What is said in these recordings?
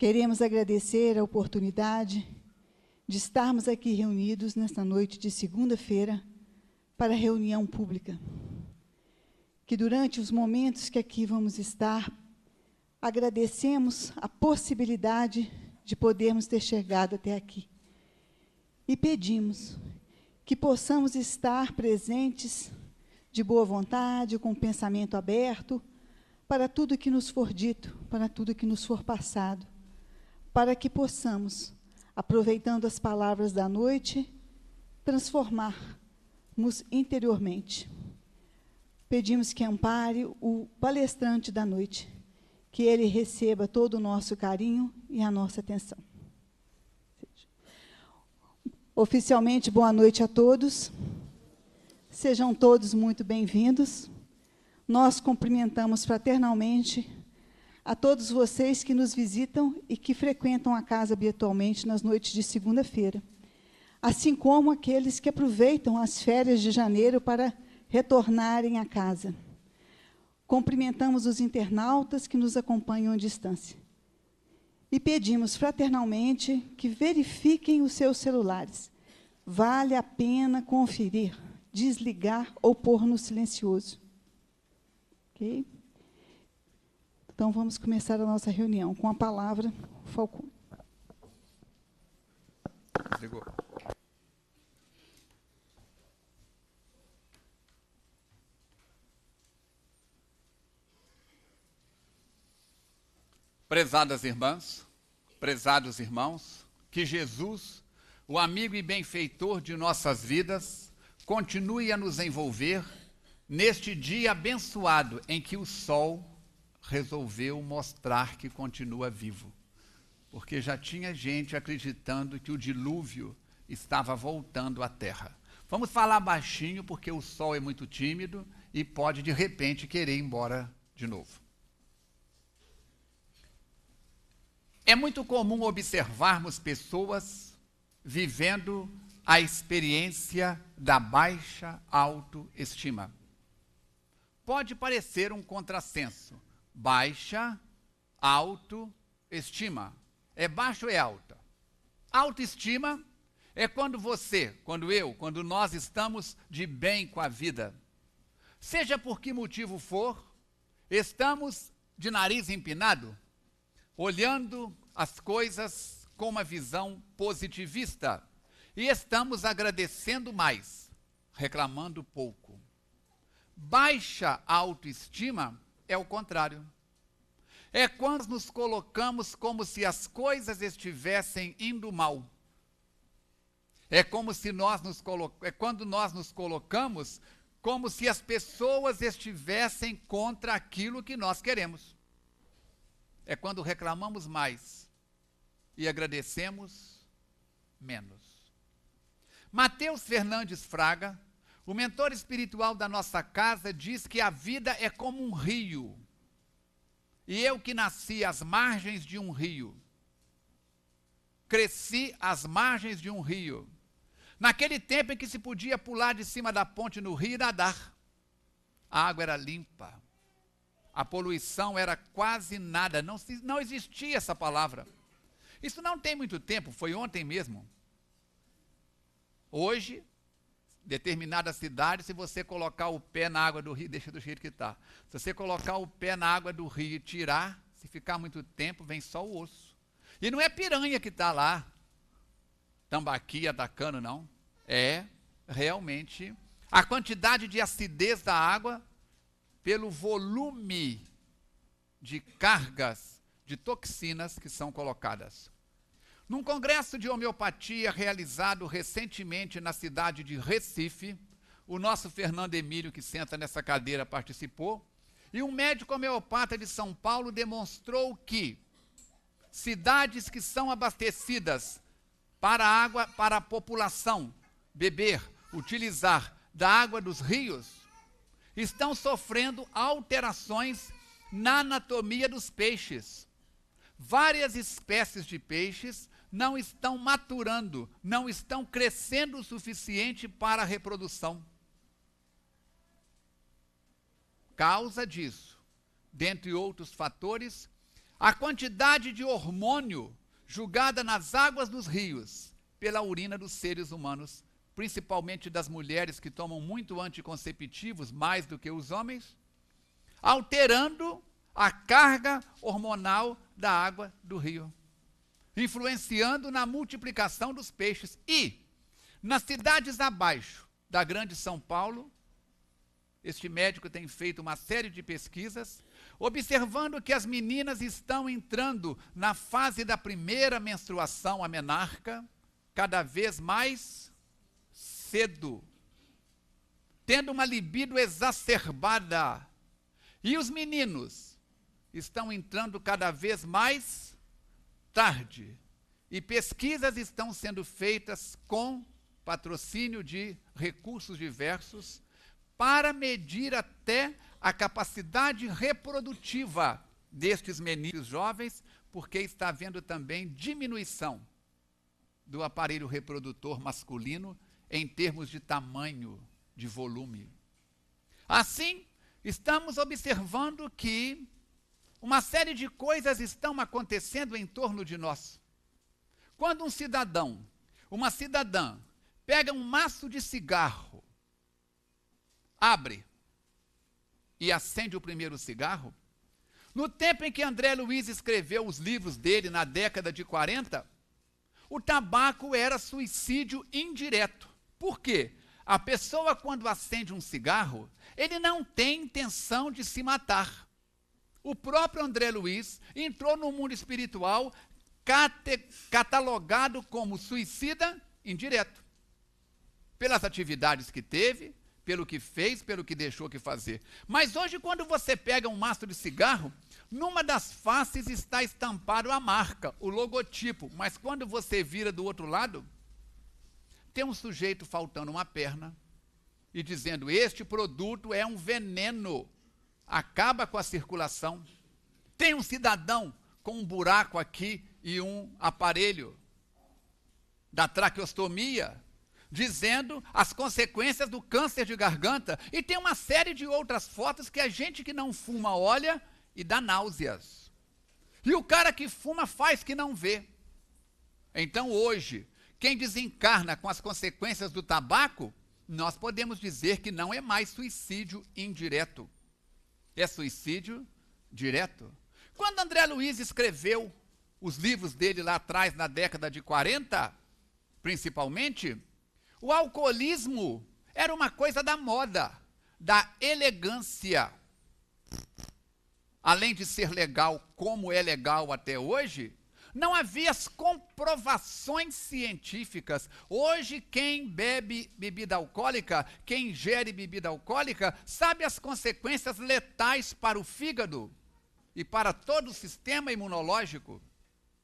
Queremos agradecer a oportunidade de estarmos aqui reunidos nesta noite de segunda-feira para a reunião pública. Que durante os momentos que aqui vamos estar, agradecemos a possibilidade de podermos ter chegado até aqui. E pedimos que possamos estar presentes de boa vontade, com o pensamento aberto, para tudo que nos for dito, para tudo que nos for passado, para que possamos, aproveitando as palavras da noite, transformarmos interiormente. Pedimos que ampare o palestrante da noite, que ele receba todo o nosso carinho e a nossa atenção. Oficialmente, boa noite a todos. Sejam todos muito bem-vindos. Nós cumprimentamos fraternalmente a todos vocês que nos visitam e que frequentam a casa habitualmente nas noites de segunda-feira, assim como aqueles que aproveitam as férias de janeiro para retornarem à casa. Cumprimentamos os internautas que nos acompanham à distância. E pedimos fraternalmente que verifiquem os seus celulares. Vale a pena conferir, desligar ou pôr no silencioso. Ok? Então, vamos começar a nossa reunião com a palavra, Falcone. Ligou. Prezadas irmãs, prezados irmãos, que Jesus, o amigo e benfeitor de nossas vidas, continue a nos envolver neste dia abençoado em que o sol resolveu mostrar que continua vivo. Porque já tinha gente acreditando que o dilúvio estava voltando à terra. Vamos falar baixinho porque o sol é muito tímido e pode de repente querer ir embora de novo. É muito comum observarmos pessoas vivendo a experiência da baixa autoestima. Pode parecer um contrassenso. Baixa autoestima. É baixo ou é alta? Autoestima é quando você, quando eu, quando nós estamos de bem com a vida. Seja por que motivo for, estamos de nariz empinado, olhando as coisas com uma visão positivista e estamos agradecendo mais, reclamando pouco. Baixa autoestima é o contrário. É quando nos colocamos como se as coisas estivessem indo mal. É quando nós nos colocamos como se as pessoas estivessem contra aquilo que nós queremos. É quando reclamamos mais e agradecemos menos. Mateus Fernandes Fraga, o mentor espiritual da nossa casa, diz que a vida é como um rio. E eu que nasci às margens de um rio, cresci às margens de um rio, naquele tempo em que se podia pular de cima da ponte no rio e nadar. A água era limpa. A poluição era quase nada, não existia essa palavra. Isso não tem muito tempo, foi ontem mesmo. Hoje, determinada cidade, se você colocar o pé na água do rio, deixa do jeito que está. Se você colocar o pé na água do rio e tirar, se ficar muito tempo, vem só o osso. E não é piranha que está lá, tambaqui atacando, não. É realmente a quantidade de acidez da água pelo volume de cargas de toxinas que são colocadas. Num congresso de homeopatia realizado recentemente na cidade de Recife, o nosso Fernando Emílio, que senta nessa cadeira, participou, e um médico homeopata de São Paulo demonstrou que cidades que são abastecidas para a população beber, utilizar da água dos rios, estão sofrendo alterações na anatomia dos peixes. Várias espécies de peixes não estão maturando, não estão crescendo o suficiente para a reprodução. Causa disso, dentre outros fatores, a quantidade de hormônio julgada nas águas dos rios pela urina dos seres humanos, principalmente das mulheres que tomam muito anticonceptivos, mais do que os homens, alterando a carga hormonal da água do rio, influenciando na multiplicação dos peixes. E, nas cidades abaixo da Grande São Paulo, este médico tem feito uma série de pesquisas, observando que as meninas estão entrando na fase da primeira menstruação, a menarca, cada vez mais cedo, tendo uma libido exacerbada. E os meninos estão entrando cada vez mais tarde. E pesquisas estão sendo feitas com patrocínio de recursos diversos para medir até a capacidade reprodutiva destes meninos jovens, porque está havendo também diminuição do aparelho reprodutor masculino em termos de tamanho, de volume. Assim, estamos observando que uma série de coisas estão acontecendo em torno de nós. Quando um cidadão, uma cidadã, pega um maço de cigarro, abre e acende o primeiro cigarro, no tempo em que André Luiz escreveu os livros dele, na década de 40, o tabaco era suicídio indireto. Por quê? A pessoa, quando acende um cigarro, ele não tem intenção de se matar. O próprio André Luiz entrou no mundo espiritual catalogado como suicida indireto, pelas atividades que teve, pelo que fez, pelo que deixou que fazer. Mas hoje, quando você pega um maço de cigarro, numa das faces está estampado a marca, o logotipo, mas quando você vira do outro lado, tem um sujeito faltando uma perna e dizendo: este produto é um veneno, acaba com a circulação. Tem um cidadão com um buraco aqui e um aparelho da traqueostomia, dizendo as consequências do câncer de garganta. E tem uma série de outras fotos que a gente que não fuma olha e dá náuseas. E o cara que fuma faz que não vê. Então hoje, quem desencarna com as consequências do tabaco, nós podemos dizer que não é mais suicídio indireto. É suicídio direto. Quando André Luiz escreveu os livros dele lá atrás, na década de 40, principalmente, o alcoolismo era uma coisa da moda, da elegância. Além de ser legal, como é legal até hoje, não havia as comprovações científicas. Hoje, quem bebe bebida alcoólica, quem ingere bebida alcoólica, sabe as consequências letais para o fígado e para todo o sistema imunológico.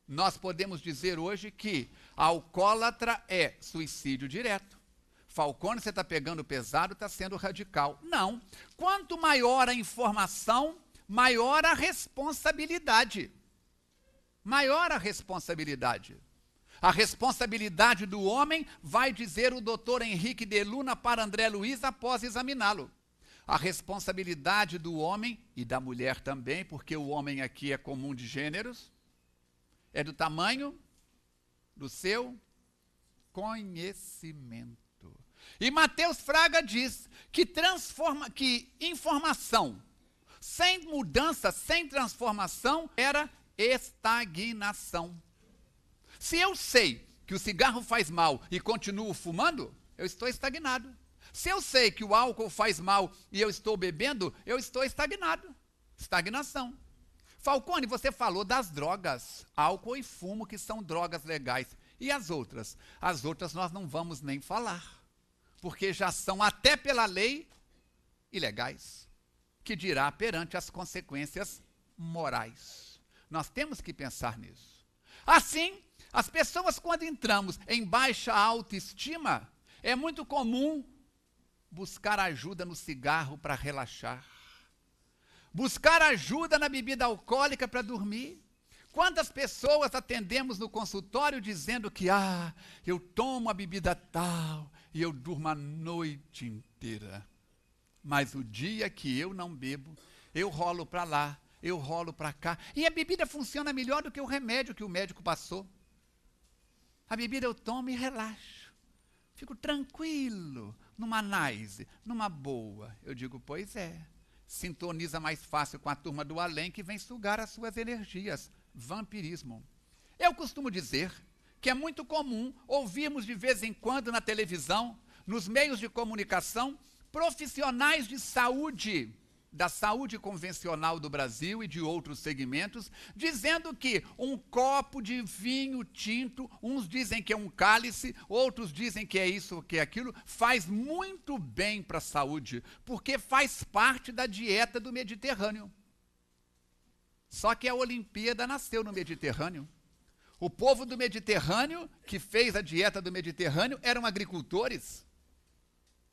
Nós podemos dizer hoje que alcoólatra é suicídio direto. Falcone, você está pegando pesado, está sendo radical. Não. Quanto maior a informação, maior a responsabilidade. Maior a responsabilidade. A responsabilidade do homem, vai dizer o doutor Henrique de Luna para André Luiz após examiná-lo. A responsabilidade do homem, e da mulher também, porque o homem aqui é comum de gêneros, é do tamanho do seu conhecimento. E Mateus Fraga diz que informação sem mudança, sem transformação, era estagnação. Se eu sei que o cigarro faz mal e continuo fumando, eu estou estagnado. Se eu sei que o álcool faz mal e eu estou bebendo, eu estou estagnado. Estagnação. Falcone, você falou das drogas, álcool e fumo, que são drogas legais. E as outras? As outras nós não vamos nem falar, porque já são até pela lei ilegais, que dirá perante as consequências morais. Nós temos que pensar nisso. Assim, as pessoas, quando entramos em baixa autoestima, é muito comum buscar ajuda no cigarro para relaxar, buscar ajuda na bebida alcoólica para dormir. Quantas pessoas atendemos no consultório dizendo que eu tomo a bebida tal e eu durmo a noite inteira, mas o dia que eu não bebo, eu rolo para lá, eu rolo para cá. E a bebida funciona melhor do que o remédio que o médico passou. A bebida eu tomo e relaxo. Fico tranquilo, numa nice, numa boa. Eu digo, pois é. Sintoniza mais fácil com a turma do além que vem sugar as suas energias. Vampirismo. Eu costumo dizer que é muito comum ouvirmos de vez em quando na televisão, nos meios de comunicação, profissionais de saúde, da saúde convencional do Brasil e de outros segmentos, dizendo que um copo de vinho tinto, uns dizem que é um cálice, outros dizem que é isso ou que é aquilo, faz muito bem para a saúde, porque faz parte da dieta do Mediterrâneo. Só que a Olimpíada nasceu no Mediterrâneo. O povo do Mediterrâneo, que fez a dieta do Mediterrâneo, eram agricultores,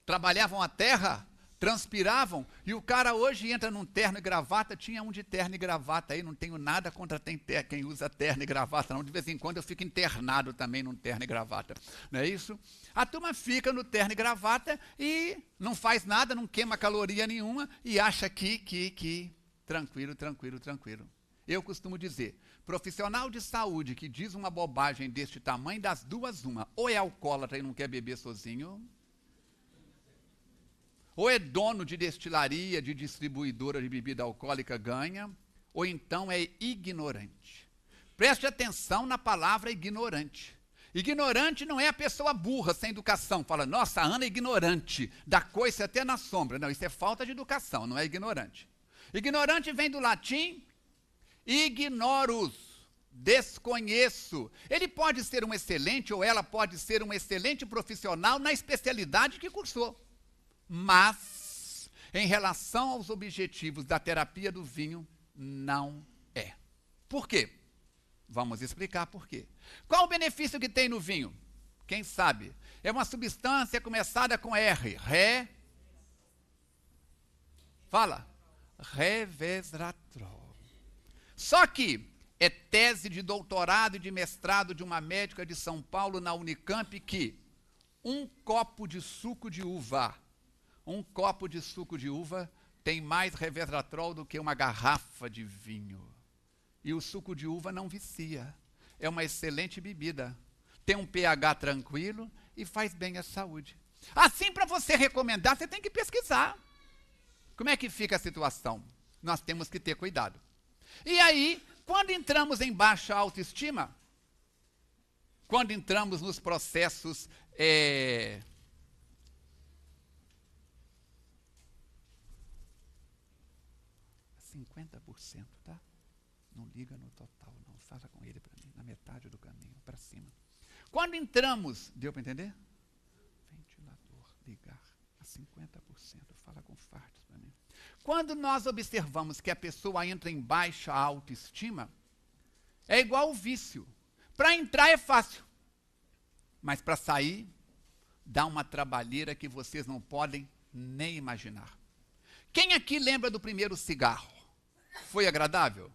trabalhavam a terra, transpiravam, e o cara hoje entra num terno e gravata. Tinha um de terno e gravata aí, não tenho nada contra quem usa terno e gravata, não. De vez em quando eu fico internado também num terno e gravata, não é isso? A turma fica no terno e gravata e não faz nada, não queima caloria nenhuma e acha que tranquilo. Eu costumo dizer, profissional de saúde que diz uma bobagem deste tamanho, das duas uma, ou é alcoólatra e não quer beber sozinho, ou é dono de destilaria, de distribuidora de bebida alcoólica, ganha, ou então é ignorante. Preste atenção na palavra ignorante. Ignorante não é a pessoa burra, sem educação. Fala, nossa, a Ana é ignorante, dá coice até na sombra. Não, isso é falta de educação, não é ignorante. Ignorante vem do latim ignorus, desconheço. Ele pode ser um excelente, ou ela pode ser um excelente profissional na especialidade que cursou. Mas, em relação aos objetivos da terapia do vinho, não é. Por quê? Vamos explicar por quê. Qual o benefício que tem no vinho? Quem sabe? É uma substância começada com R. Resveratrol. Só que é tese de doutorado e de mestrado de uma médica de São Paulo na Unicamp que um copo de suco de uva tem mais resveratrol do que uma garrafa de vinho. E o suco de uva não vicia. É uma excelente bebida. Tem um pH tranquilo e faz bem à saúde. Assim, para você recomendar, você tem que pesquisar. Como é que fica a situação? Nós temos que ter cuidado. E aí, quando entramos em baixa autoestima, quando entramos nos processos 50%, tá? Não liga no total, não. Fala com ele para mim, na metade do caminho, para cima. Quando entramos, deu para entender? Ventilador, ligar a 50%, fala com fartos para mim. Quando nós observamos que a pessoa entra em baixa autoestima, é igual o vício. Para entrar é fácil, mas para sair, dá uma trabalheira que vocês não podem nem imaginar. Quem aqui lembra do primeiro cigarro? Foi agradável?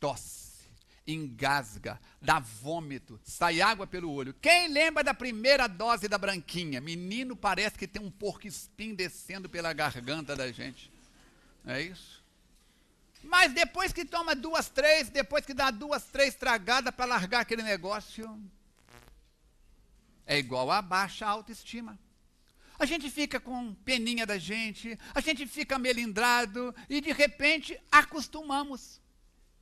Tosse, engasga, dá vômito, sai água pelo olho. Quem lembra da primeira dose da branquinha? Menino, parece que tem um porco-espinho descendo pela garganta da gente. É isso? Mas depois que toma 2, 3, depois que dá 2, 3 tragadas para largar aquele negócio, é igual a baixa autoestima. A gente fica com peninha da gente, a gente fica melindrado e, de repente, acostumamos.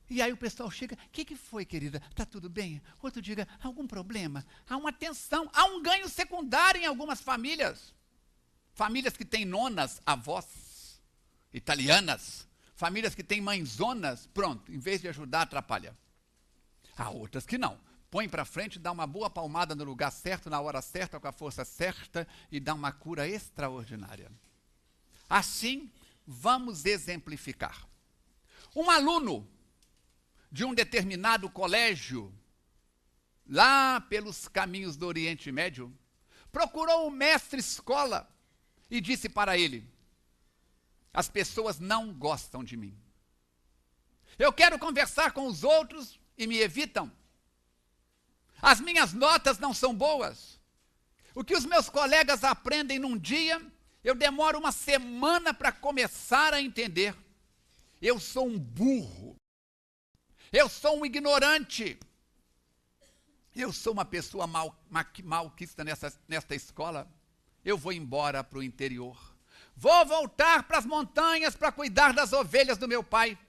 E aí o pessoal chega, o que foi, querida? Está tudo bem? Outro diga, algum problema? Há uma tensão, há um ganho secundário em algumas famílias. Famílias que têm nonas, avós, italianas, famílias que têm mãezonas, pronto, em vez de ajudar, atrapalha. Há outras que não. Põe para frente, dá uma boa palmada no lugar certo, na hora certa, com a força certa e dá uma cura extraordinária. Assim, vamos exemplificar. Um aluno de um determinado colégio, lá pelos caminhos do Oriente Médio, procurou o mestre-escola e disse para ele: as pessoas não gostam de mim. Eu quero conversar com os outros e me evitam. As minhas notas não são boas. O que os meus colegas aprendem num dia, eu demoro uma semana para começar a entender. Eu sou um burro. Eu sou um ignorante. Eu sou uma pessoa malquista nesta escola. Eu vou embora para o interior. Vou voltar para as montanhas para cuidar das ovelhas do meu pai.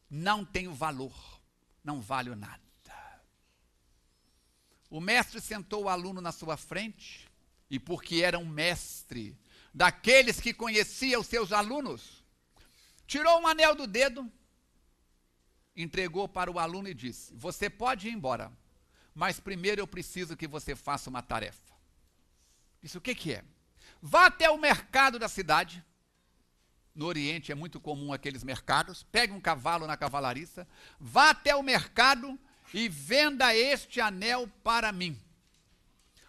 Não tenho valor. Não valho nada. O mestre sentou o aluno na sua frente, e porque era um mestre, daqueles que conhecia os seus alunos, tirou um anel do dedo, entregou para o aluno e disse: você pode ir embora, mas primeiro eu preciso que você faça uma tarefa. Disse: o que é? Vá até o mercado da cidade. No Oriente é muito comum aqueles mercados. Pegue um cavalo na cavalariça, vá até o mercado e venda este anel para mim.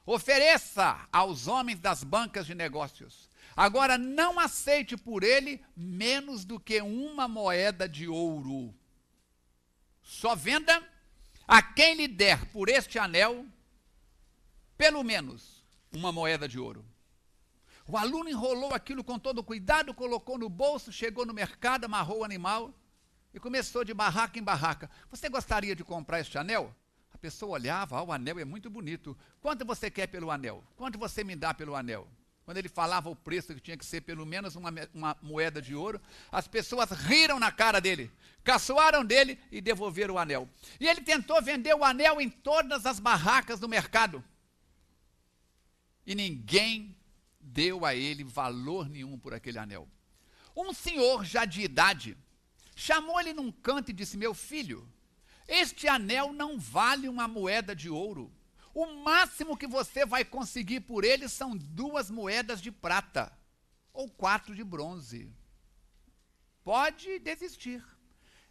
Ofereça aos homens das bancas de negócios. Agora não aceite por ele menos do que 1 moeda de ouro. Só venda a quem lhe der por este anel pelo menos 1 moeda de ouro. O aluno enrolou aquilo com todo cuidado, colocou no bolso, chegou no mercado, amarrou o animal e começou de barraca em barraca. Você gostaria de comprar este anel? A pessoa olhava: o anel é muito bonito. Quanto você quer pelo anel? Quanto você me dá pelo anel? Quando ele falava o preço, que tinha que ser pelo menos uma moeda de ouro, as pessoas riram na cara dele, caçoaram dele e devolveram o anel. E ele tentou vender o anel em todas as barracas do mercado. E ninguém deu a ele valor nenhum por aquele anel. Um senhor já de idade chamou ele num canto e disse: meu filho, este anel não vale 1 moeda de ouro. O máximo que você vai conseguir por ele são 2 moedas de prata ou 4 de bronze. Pode desistir.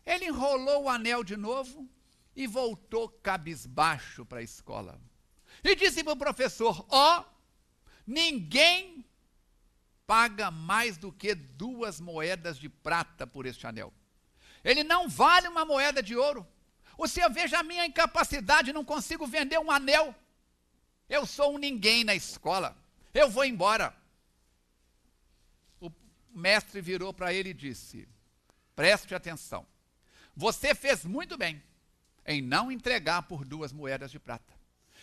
Ele enrolou o anel de novo e voltou cabisbaixo para a escola. E disse para o professor: ninguém paga mais do que 2 moedas de prata por este anel. Ele não vale 1 moeda de ouro. O senhor veja a minha incapacidade, não consigo vender um anel. Eu sou um ninguém na escola. Eu vou embora. O mestre virou para ele e disse: preste atenção. Você fez muito bem em não entregar por 2 moedas de prata.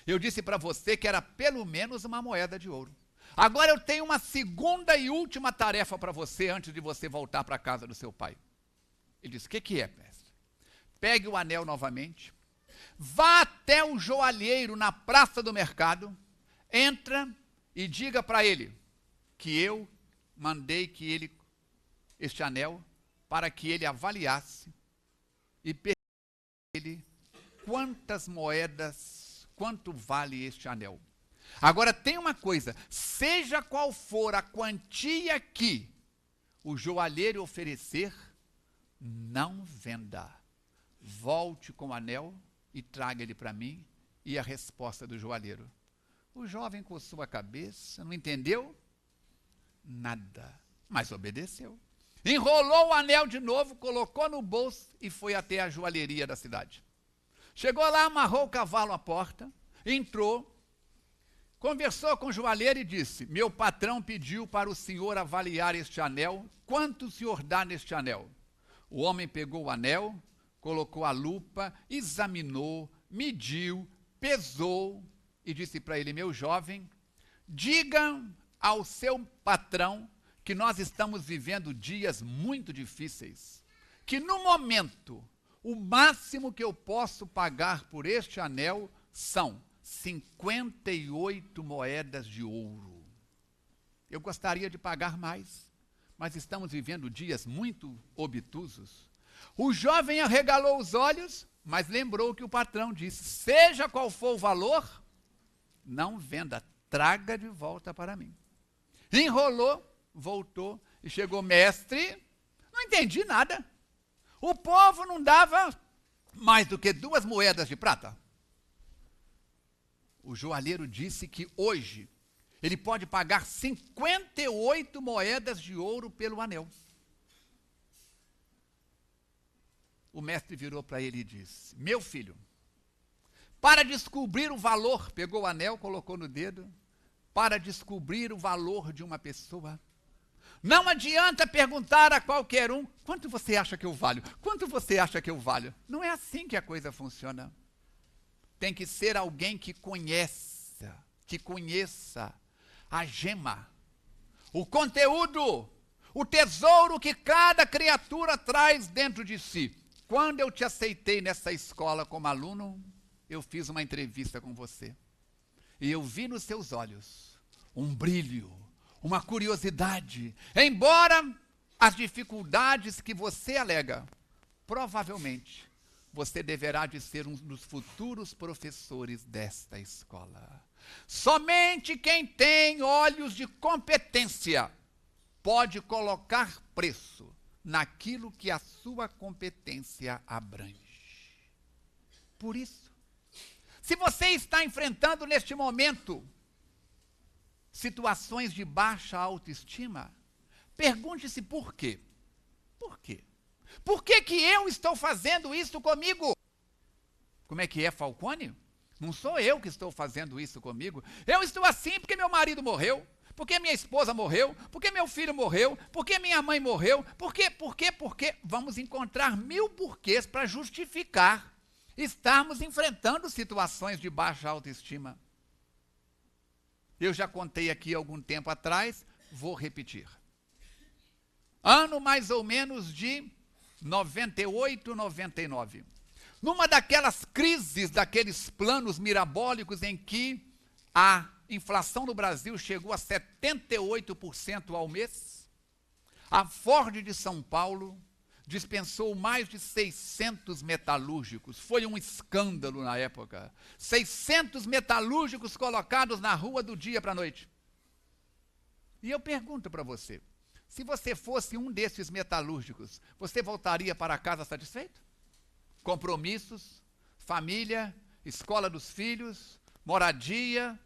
Eu disse para você que era pelo menos 1 moeda de ouro. Agora eu tenho uma segunda e última tarefa para você antes de você voltar para a casa do seu pai. Ele disse: o que é, mestre? Pegue o anel novamente, vá até o joalheiro na praça do mercado, entra e diga para ele que eu mandei que ele, este anel, para que ele avaliasse e perguntasse a ele quantas moedas, quanto vale este anel. Agora tem uma coisa: seja qual for a quantia que o joalheiro oferecer, não venda. Volte com o anel e traga ele para mim. E a resposta do joalheiro. O jovem coçou a cabeça, não entendeu nada, mas obedeceu. Enrolou o anel de novo, colocou no bolso e foi até a joalheria da cidade. Chegou lá, amarrou o cavalo à porta, entrou, conversou com o joalheiro e disse: meu patrão pediu para o senhor avaliar este anel. Quanto o senhor dá neste anel? O homem pegou o anel, colocou a lupa, examinou, mediu, pesou e disse para ele: meu jovem, diga ao seu patrão que nós estamos vivendo dias muito difíceis, que no momento o máximo que eu posso pagar por este anel são 58 moedas de ouro. Eu gostaria de pagar mais, mas estamos vivendo dias muito obtusos. O jovem arregalou os olhos, mas lembrou que o patrão disse: seja qual for o valor, não venda, traga de volta para mim. Enrolou, voltou e chegou: mestre, não entendi nada. O povo não dava mais do que 2 moedas de prata. O joalheiro disse que hoje ele pode pagar 58 moedas de ouro pelo anel. O mestre virou para ele e disse: meu filho, para descobrir o valor, pegou o anel, colocou no dedo, para descobrir o valor de uma pessoa, Não adianta perguntar a qualquer um, quanto você acha que eu valho? Quanto você acha que eu valho? Não é assim que a coisa funciona. Tem que ser alguém que conheça a gema, o conteúdo, o tesouro que cada criatura traz dentro de si. Quando eu te aceitei nessa escola como aluno, eu fiz uma entrevista com você. E eu vi nos seus olhos um brilho, uma curiosidade. Embora as dificuldades que você alega, provavelmente você deverá de ser um dos futuros professores desta escola. Somente quem tem olhos de competência pode colocar preço naquilo que a sua competência abrange. Por isso, se você está enfrentando neste momento situações de baixa autoestima, pergunte-se por quê. Por quê? Por que que eu estou fazendo isso comigo? Como é que é, Falcone? Não sou eu que estou fazendo isso comigo. Eu estou assim porque meu marido morreu, porque minha esposa morreu, porque meu filho morreu, porque minha mãe morreu, por quê? Vamos encontrar 1000 porquês para justificar estarmos enfrentando situações de baixa autoestima. Eu já contei aqui algum tempo atrás, vou repetir. Ano mais ou menos de 98, 99. Numa daquelas crises, daqueles planos mirabólicos em que a inflação no Brasil chegou a 78% ao mês, a Ford de São Paulo dispensou mais de 600 metalúrgicos. Foi um escândalo na época. 600 metalúrgicos colocados na rua do dia para a noite. E eu pergunto para você, se você fosse um desses metalúrgicos, você voltaria para casa satisfeito? Compromissos, família, escola dos filhos, moradia,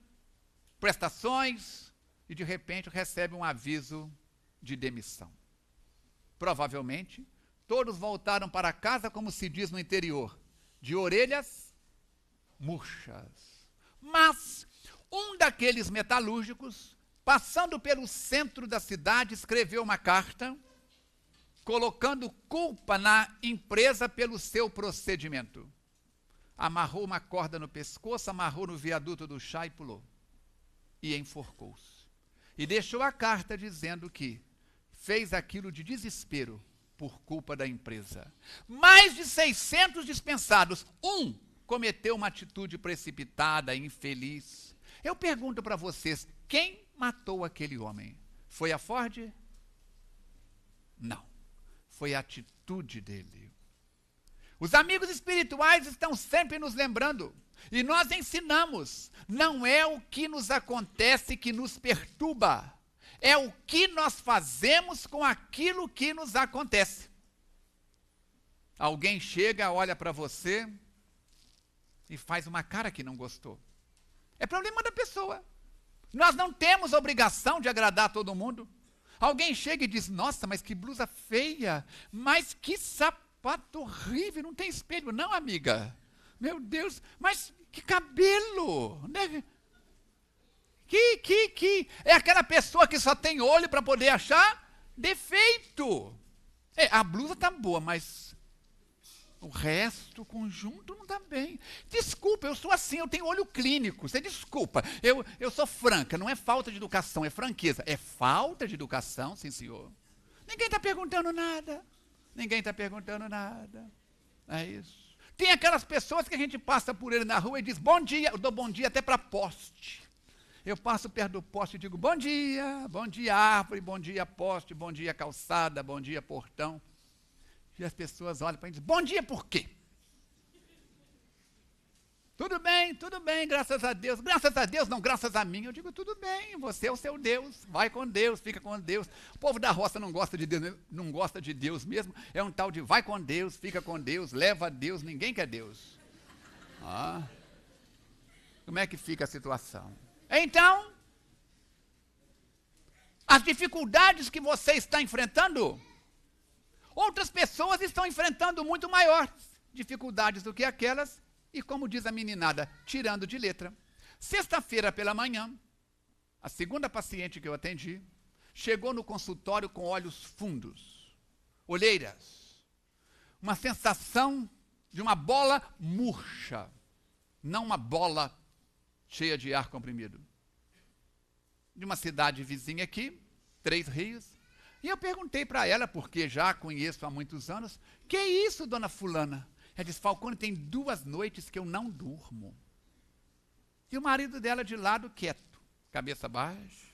prestações, e de repente recebe um aviso de demissão. Provavelmente, todos voltaram para casa, como se diz no interior, de orelhas murchas. Mas um daqueles metalúrgicos, passando pelo centro da cidade, escreveu uma carta colocando culpa na empresa pelo seu procedimento. Amarrou uma corda no pescoço, amarrou no viaduto do chá e pulou. E enforcou-se. E deixou a carta dizendo que fez aquilo de desespero por culpa da empresa. Mais de 600 dispensados. Um cometeu uma atitude precipitada, infeliz. Eu pergunto para vocês, quem matou aquele homem? Foi a Ford? Não. Foi a atitude dele. Os amigos espirituais estão sempre nos lembrando. E nós ensinamos. Não é o que nos acontece que nos perturba. É o que nós fazemos com aquilo que nos acontece. Alguém chega, olha para você e faz uma cara que não gostou. É problema da pessoa. Nós não temos obrigação de agradar todo mundo. Alguém chega e diz, nossa, mas que blusa feia, mas que sapato horrível, não tem espelho não, amiga. Meu Deus, mas que cabelo, né? É aquela pessoa que só tem olho para poder achar defeito. A blusa tá boa, mas o resto, o conjunto não está bem. Desculpa, eu sou assim, eu tenho olho clínico. Você desculpa, eu sou franca, não é falta de educação, é franqueza. É falta de educação, sim senhor. Ninguém está perguntando nada. Ninguém está perguntando nada. É isso. Tem aquelas pessoas que a gente passa por ele na rua e diz, bom dia, eu dou bom dia até para poste. Eu passo perto do poste e digo, bom dia árvore, bom dia poste, bom dia calçada, bom dia portão. E as pessoas olham para mim e dizem, bom dia por quê? Tudo bem, graças a Deus. Graças a Deus, não, graças a mim. Eu digo, tudo bem, você é o seu Deus, vai com Deus, fica com Deus. O povo da roça não gosta de Deus, não gosta de Deus mesmo. É um tal de vai com Deus, fica com Deus, leva a Deus, ninguém quer Deus. Como é que fica a situação? Então, as dificuldades que você está enfrentando, outras pessoas estão enfrentando muito maiores dificuldades do que aquelas, e como diz a meninada, tirando de letra. Sexta-feira pela manhã, a segunda paciente que eu atendi, chegou no consultório com olhos fundos, olheiras, uma sensação de uma bola murcha, não uma bola cheia de ar comprimido. De uma cidade vizinha aqui, 3 Rios, e eu perguntei para ela, porque já a conheço há muitos anos, que isso, dona fulana? Ela disse, Falcone, tem 2 noites que eu não durmo. E o marido dela de lado, quieto, cabeça baixa.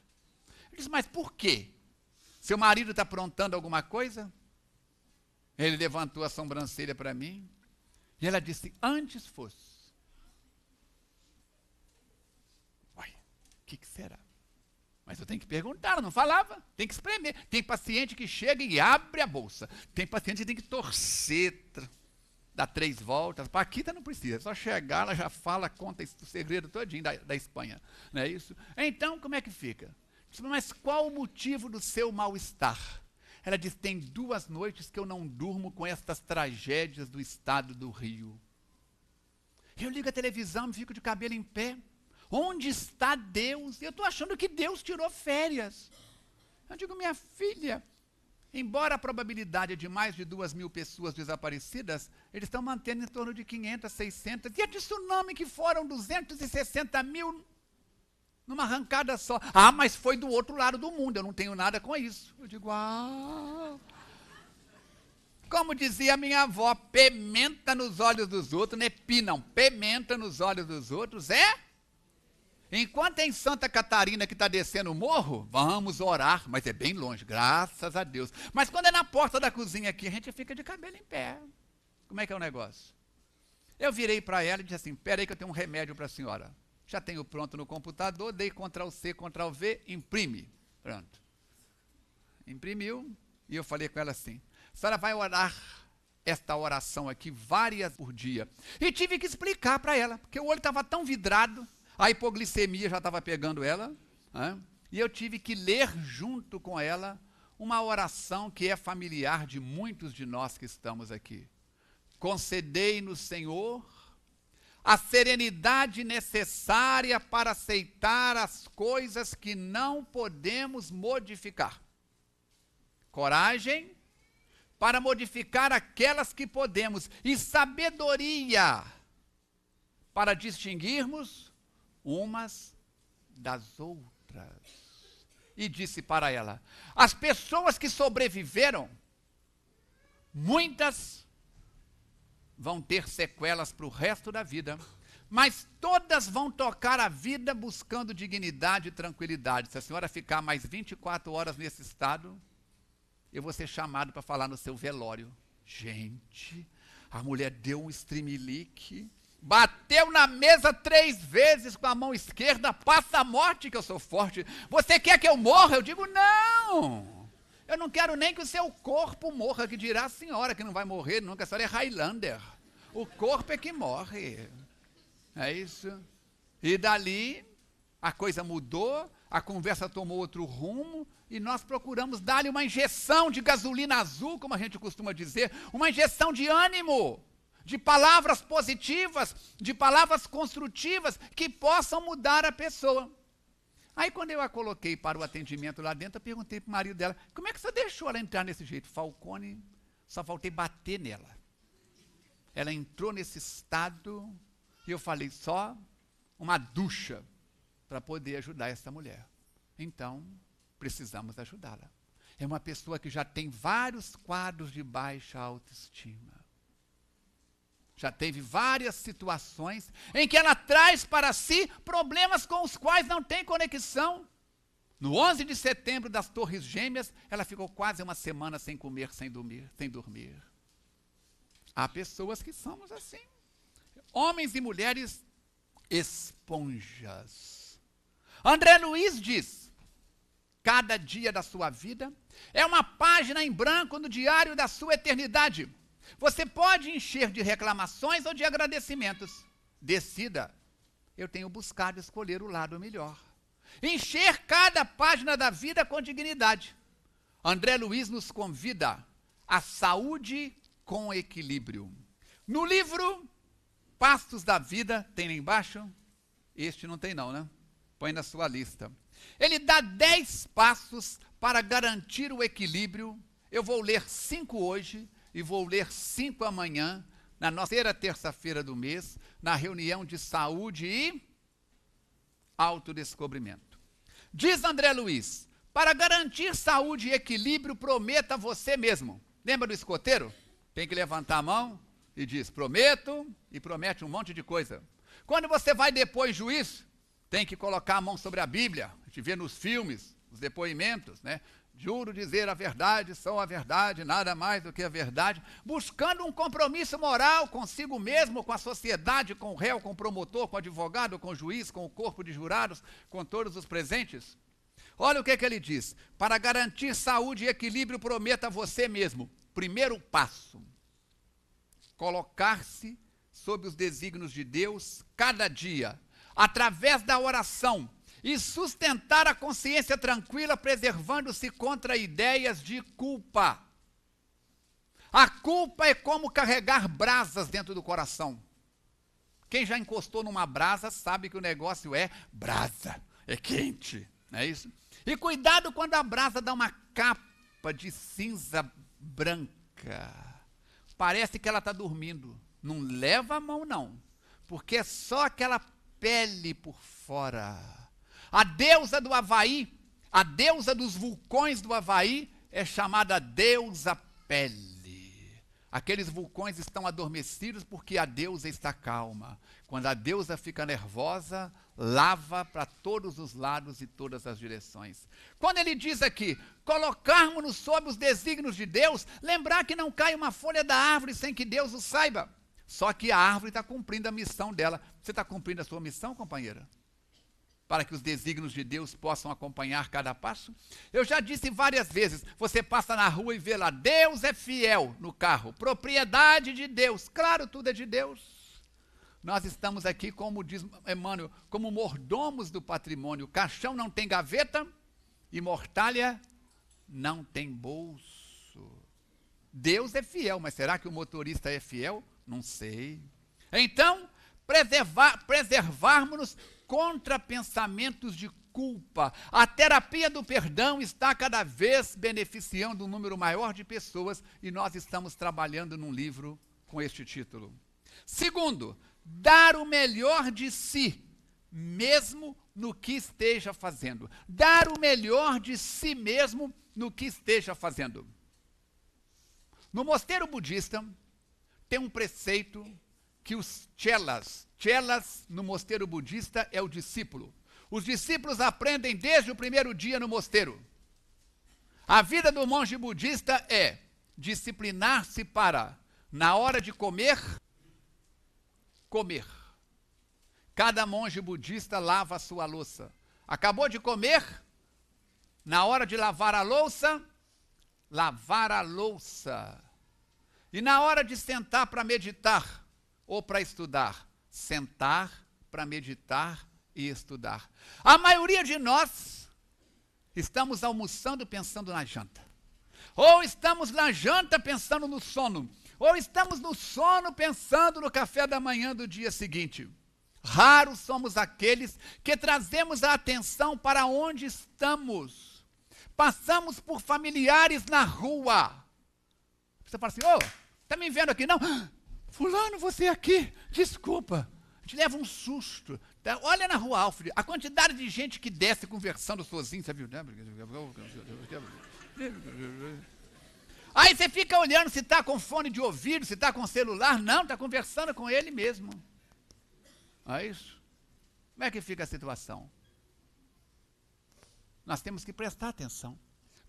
Eu disse, mas por quê? Seu marido está aprontando alguma coisa? Ele levantou a sobrancelha para mim, e ela disse, antes fosse. Olha, o que será? Mas eu tenho que perguntar, ela não falava, tem que espremer. Tem paciente que chega e abre a bolsa. Tem paciente que tem que torcer, dar 3 voltas. Paquita não precisa, é só chegar, ela já fala, conta o segredo todinho da Espanha. Não é isso? Então, como é que fica? Mas qual o motivo do seu mal-estar? Ela diz, tem 2 noites que eu não durmo com estas tragédias do estado do Rio. Eu ligo a televisão e fico de cabelo em pé. Onde está Deus? Eu estou achando que Deus tirou férias. Eu digo, minha filha, embora a probabilidade é de mais de 2.000 pessoas desaparecidas, eles estão mantendo em torno de 500, 600. E a de tsunami que foram 260 mil numa arrancada só. Ah, mas foi do outro lado do mundo, eu não tenho nada com isso. Eu digo, como dizia a minha avó, pimenta nos olhos dos outros, não é não, pimenta nos olhos dos outros é... Enquanto é em Santa Catarina que está descendo o morro, vamos orar, mas é bem longe, graças a Deus. Mas quando é na porta da cozinha aqui, a gente fica de cabelo em pé. Como é que é o negócio? Eu virei para ela e disse assim, espera aí que eu tenho um remédio para a senhora. Já tenho pronto no computador, dei Ctrl+C, Ctrl+V, imprime. Pronto. Imprimiu, e eu falei com ela assim, a senhora vai orar esta oração aqui várias por dia. E tive que explicar para ela, porque o olho estava tão vidrado, a hipoglicemia já estava pegando ela, né? E eu tive que ler junto com ela uma oração que é familiar de muitos de nós que estamos aqui. Concedei-nos, Senhor, a serenidade necessária para aceitar as coisas que não podemos modificar. Coragem para modificar aquelas que podemos. E sabedoria para distinguirmos umas das outras. E disse para ela, as pessoas que sobreviveram, muitas vão ter sequelas para o resto da vida, mas todas vão tocar a vida buscando dignidade e tranquilidade. Se a senhora ficar mais 24 horas nesse estado, eu vou ser chamado para falar no seu velório. Gente, a mulher deu um streamlick, bateu na mesa 3 vezes com a mão esquerda, passa a morte que eu sou forte. Você quer que eu morra? Eu digo, não. Eu não quero nem que o seu corpo morra, que dirá a senhora que não vai morrer nunca. A senhora é Highlander. O corpo é que morre. É isso. E dali, a coisa mudou, a conversa tomou outro rumo, e nós procuramos dar-lhe uma injeção de gasolina azul, como a gente costuma dizer, uma injeção de ânimo, de palavras positivas, de palavras construtivas, que possam mudar a pessoa. Aí, quando eu a coloquei para o atendimento lá dentro, eu perguntei para o marido dela, como é que você deixou ela entrar nesse jeito? Falcone, só faltei bater nela. Ela entrou nesse estado, e eu falei, só uma ducha para poder ajudar essa mulher. Então, precisamos ajudá-la. É uma pessoa que já tem vários quadros de baixa autoestima. Já teve várias situações em que ela traz para si problemas com os quais não tem conexão. No 11 de setembro das Torres Gêmeas, ela ficou quase uma semana sem comer, sem dormir. Há pessoas que somos assim. Homens e mulheres esponjas. André Luiz diz, cada dia da sua vida é uma página em branco no diário da sua eternidade. Você pode encher de reclamações ou de agradecimentos. Decida. Eu tenho buscado escolher o lado melhor. Encher cada página da vida com dignidade. André Luiz nos convida à saúde com equilíbrio. No livro Pastos da Vida, tem lá embaixo? Este não tem não, né? Põe na sua lista. Ele dá 10 passos para garantir o equilíbrio. Eu vou ler 5 hoje e vou ler 5 amanhã, na nossa terça-feira do mês, na reunião de saúde e autodescobrimento. Diz André Luiz, para garantir saúde e equilíbrio, prometa você mesmo. Lembra do escoteiro? Tem que levantar a mão e diz, prometo, e promete um monte de coisa. Quando você vai depor em juízo, tem que colocar a mão sobre a Bíblia. A gente vê nos filmes, os depoimentos, né? Juro dizer a verdade, só a verdade, nada mais do que a verdade, buscando um compromisso moral consigo mesmo, com a sociedade, com o réu, com o promotor, com o advogado, com o juiz, com o corpo de jurados, com todos os presentes. Olha o que ele diz, para garantir saúde e equilíbrio, prometa a você mesmo. Primeiro passo, colocar-se sob os desígnios de Deus cada dia, através da oração, e sustentar a consciência tranquila, preservando-se contra ideias de culpa. A culpa é como carregar brasas dentro do coração. Quem já encostou numa brasa sabe que o negócio é brasa, é quente, não é isso? E cuidado quando a brasa dá uma capa de cinza branca. Parece que ela está dormindo. Não leva a mão não, porque é só aquela pele por fora. A deusa do Havaí, a deusa dos vulcões do Havaí, é chamada deusa pele. Aqueles vulcões estão adormecidos porque a deusa está calma. Quando a deusa fica nervosa, lava para todos os lados e todas as direções. Quando ele diz aqui, colocarmos-nos sob os desígnios de Deus, lembrar que não cai uma folha da árvore sem que Deus o saiba. Só que a árvore está cumprindo a missão dela. Você está cumprindo a sua missão, companheira? Para que os desígnios de Deus possam acompanhar cada passo? Eu já disse várias vezes, você passa na rua e vê lá, Deus é fiel no carro, propriedade de Deus. Claro, tudo é de Deus. Nós estamos aqui, como diz Emmanuel, como mordomos do patrimônio. Caixão não tem gaveta e mortalha não tem bolso. Deus é fiel, mas será que o motorista é fiel? Não sei. Então, preservarmos-nos contra pensamentos de culpa. A terapia do perdão está cada vez beneficiando um número maior de pessoas e nós estamos trabalhando num livro com este título. Segundo, dar o melhor de si, mesmo no que esteja fazendo. Dar o melhor de si mesmo no que esteja fazendo. No mosteiro budista, tem um preceito que os chelas no mosteiro budista é o discípulo. Os discípulos aprendem desde o primeiro dia no mosteiro. A vida do monge budista é disciplinar-se para, na hora de comer, comer. Cada monge budista lava a sua louça. Acabou de comer, na hora de lavar a louça, lavar a louça. E na hora de sentar para meditar ou para estudar, sentar para meditar e estudar. A maioria de nós estamos almoçando pensando na janta. Ou estamos na janta pensando no sono. Ou estamos no sono pensando no café da manhã do dia seguinte. Raros somos aqueles que trazemos a atenção para onde estamos. Passamos por familiares na rua. Você fala assim, tá me vendo aqui? Não, fulano, você aqui, desculpa. A gente leva um susto. Olha na rua, Alfred, a quantidade de gente que desce conversando sozinho, você viu? Aí você fica olhando se está com fone de ouvido, se está com celular. Não, está conversando com ele mesmo. É isso? Como é que fica a situação? Nós temos que prestar atenção.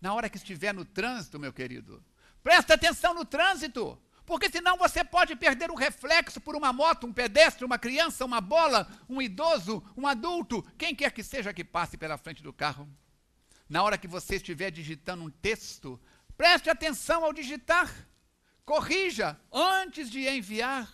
Na hora que estiver no trânsito, meu querido, presta atenção no trânsito. Porque senão você pode perder o reflexo por uma moto, um pedestre, uma criança, uma bola, um idoso, um adulto, quem quer que seja que passe pela frente do carro. Na hora que você estiver digitando um texto, preste atenção ao digitar. Corrija antes de enviar.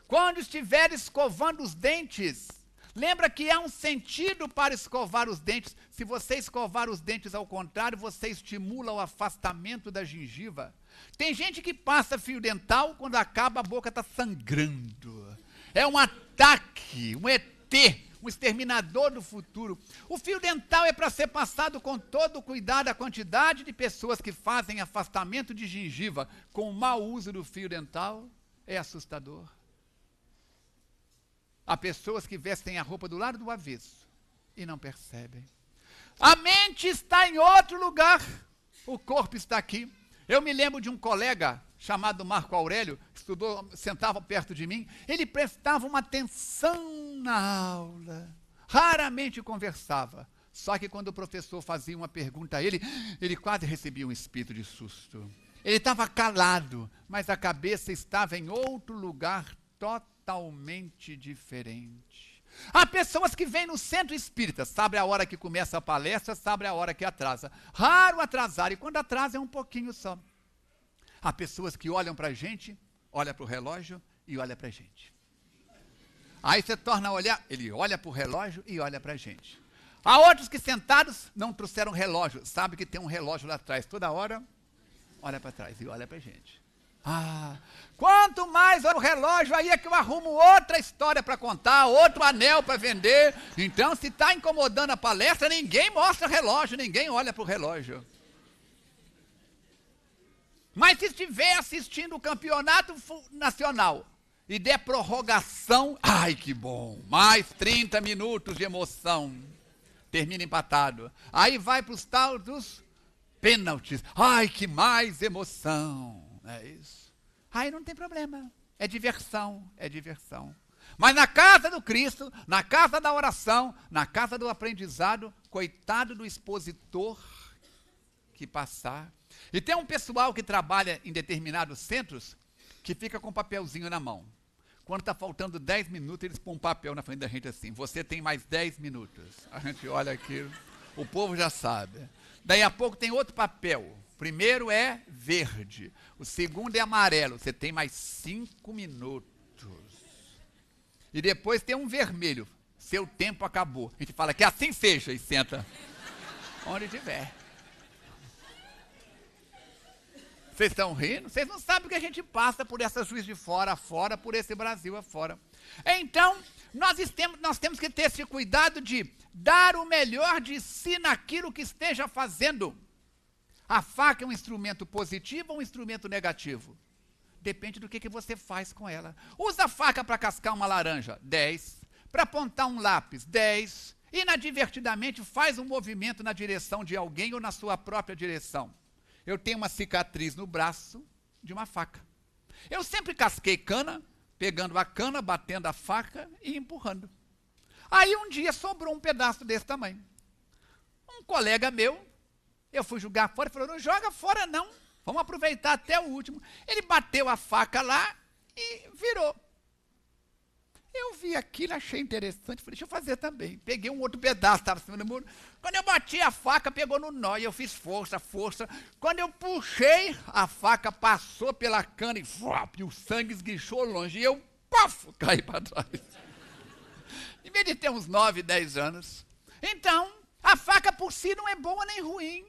Quando estiver escovando os dentes, lembra que há um sentido para escovar os dentes. Se você escovar os dentes ao contrário, você estimula o afastamento da gengiva. Tem gente que passa fio dental, quando acaba a boca está sangrando. É um ataque, um ET, um exterminador do futuro. O fio dental é para ser passado com todo o cuidado. A quantidade de pessoas que fazem afastamento de gengiva com o mau uso do fio dental é assustador. Há pessoas que vestem a roupa do lado do avesso e não percebem. A mente está em outro lugar, o corpo está aqui. Eu me lembro de um colega chamado Marco Aurélio, que estudou, sentava perto de mim, ele prestava uma atenção na aula, raramente conversava, só que quando o professor fazia uma pergunta a ele, ele quase recebia um espírito de susto. Ele estava calado, mas a cabeça estava em outro lugar totalmente diferente. Há pessoas que vêm no centro espírita, sabe a hora que começa a palestra, sabe a hora que atrasa. Raro atrasar, e quando atrasa é um pouquinho só. Há pessoas que olham para a gente, olham para o relógio e olham para a gente. Aí você torna a olhar, ele olha para o relógio e olha para a gente. Há outros que sentados não trouxeram relógio, sabe que tem um relógio lá atrás, toda hora olha para trás e olha para a gente. Quanto mais o relógio, aí é que eu arrumo outra história para contar, outro anel para vender. Então, se está incomodando a palestra, ninguém mostra relógio, ninguém olha para o relógio. Mas se estiver assistindo o campeonato nacional e der prorrogação, ai que bom, mais 30 minutos de emoção, termina empatado. Aí vai para os tal dos pênaltis, ai que mais emoção. É isso. Aí não tem problema. É diversão, é diversão. Mas na casa do Cristo, na casa da oração, na casa do aprendizado, coitado do expositor que passar. E tem um pessoal que trabalha em determinados centros que fica com um papelzinho na mão. Quando está faltando 10 minutos, eles põem um papel na frente da gente assim, você tem mais 10 minutos. A gente olha aquilo, o povo já sabe. Daí a pouco tem outro papel. O primeiro é verde, o segundo é amarelo, você tem mais 5 minutos. E depois tem um vermelho, seu tempo acabou. A gente fala que assim seja e senta onde tiver. Vocês estão rindo? Vocês não sabem o que a gente passa por essa Juiz de Fora a fora, por esse Brasil afora. Então, nós temos que ter esse cuidado de dar o melhor de si naquilo que esteja fazendo. A faca é um instrumento positivo ou um instrumento negativo? Depende do que você faz com ela. Usa a faca para cascar uma laranja, 10. Para apontar um lápis, 10. Inadvertidamente faz um movimento na direção de alguém ou na sua própria direção. Eu tenho uma cicatriz no braço de uma faca. Eu sempre casquei cana, pegando a cana, batendo a faca e empurrando. Aí um dia sobrou um pedaço desse tamanho. Um colega meu, eu fui jogar fora, ele falou, não joga fora não, vamos aproveitar até o último. Ele bateu a faca lá e virou. Eu vi aquilo, achei interessante, falei, deixa eu fazer também. Peguei um outro pedaço, estava em cima do muro. Quando eu bati a faca, pegou no nó, e eu fiz força. Quando eu puxei, a faca passou pela cana e o sangue esguichou longe. E eu, paf, caí para trás. Em vez de ter uns 9, 10 anos. Então, a faca por si não é boa nem ruim.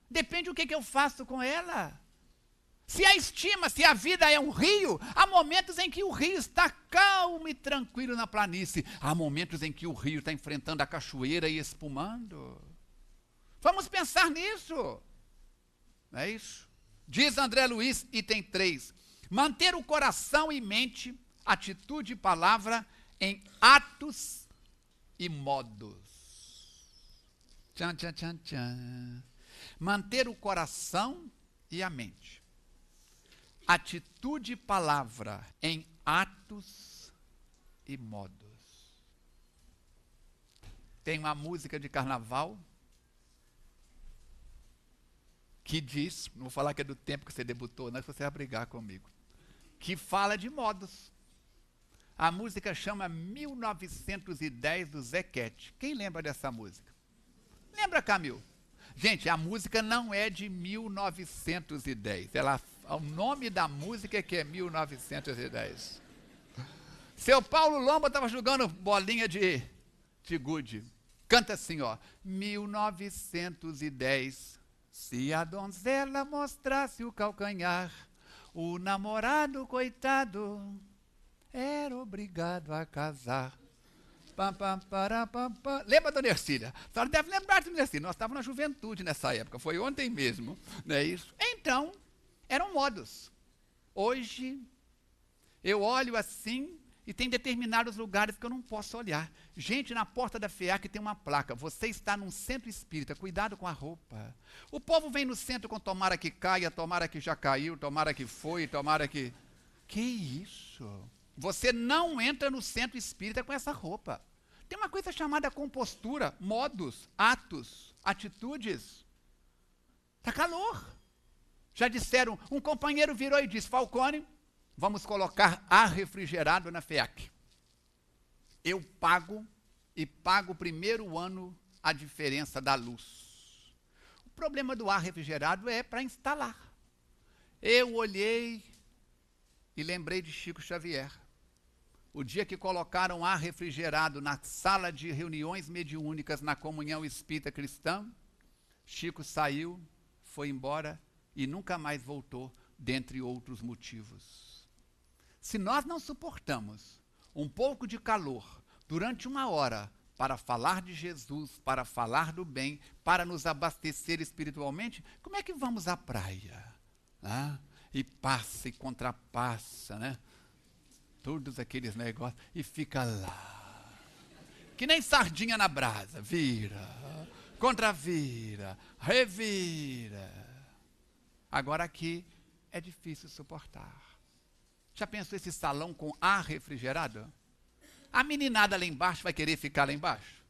Depende do que eu faço com ela. Se a estima, se a vida é um rio, há momentos em que o rio está calmo e tranquilo na planície. Há momentos em que o rio está enfrentando a cachoeira e espumando. Vamos pensar nisso. É isso. Diz André Luiz, item 3. Manter o coração e mente, atitude e palavra em atos e modos. Tchan, tchan, tchan, tchan. Manter o coração e a mente. Atitude e palavra em atos e modos. Tem uma música de carnaval que diz, não vou falar que é do tempo que você debutou, não, se você vai brigar comigo, que fala de modos. A música chama 1910 do Zequete. Quem lembra dessa música? Lembra, Camil? Gente, a música não é de 1910. O nome da música é que é 1910. Seu Paulo Lomba estava jogando bolinha de gude. Canta assim, ó. 1910, se a donzela mostrasse o calcanhar, o namorado, coitado, era obrigado a casar. Lembra, dona Ercília? A senhora deve lembrar de dona Ercília. Nós estávamos na juventude nessa época, foi ontem mesmo. Não é isso? Então, eram modos. Hoje, eu olho assim e tem determinados lugares que eu não posso olhar. Gente, na porta da FEAC tem uma placa. Você está num centro espírita, cuidado com a roupa. O povo vem no centro com tomara que caia, tomara que já caiu, tomara que foi, tomara que... Que isso? Você não entra no centro espírita com essa roupa. Tem uma coisa chamada compostura, modos, atos, atitudes. Está calor. Já disseram, um companheiro virou e disse, Falcone, vamos colocar ar refrigerado na FEAC. Eu pago e pago o primeiro ano a diferença da luz. O problema do ar refrigerado é para instalar. Eu olhei e lembrei de Chico Xavier. O dia que colocaram ar refrigerado na sala de reuniões mediúnicas na Comunhão Espírita Cristã, Chico saiu, foi embora e nunca mais voltou, dentre outros motivos. Se nós não suportamos um pouco de calor durante 1 hora para falar de Jesus, para falar do bem, para nos abastecer espiritualmente, como é que vamos à praia? E passa e contrapassa, né? Todos aqueles negócios, e fica lá. Que nem sardinha na brasa, vira, contravira, revira. Agora aqui é difícil suportar. Já pensou esse salão com ar refrigerado? A meninada lá embaixo vai querer ficar lá embaixo?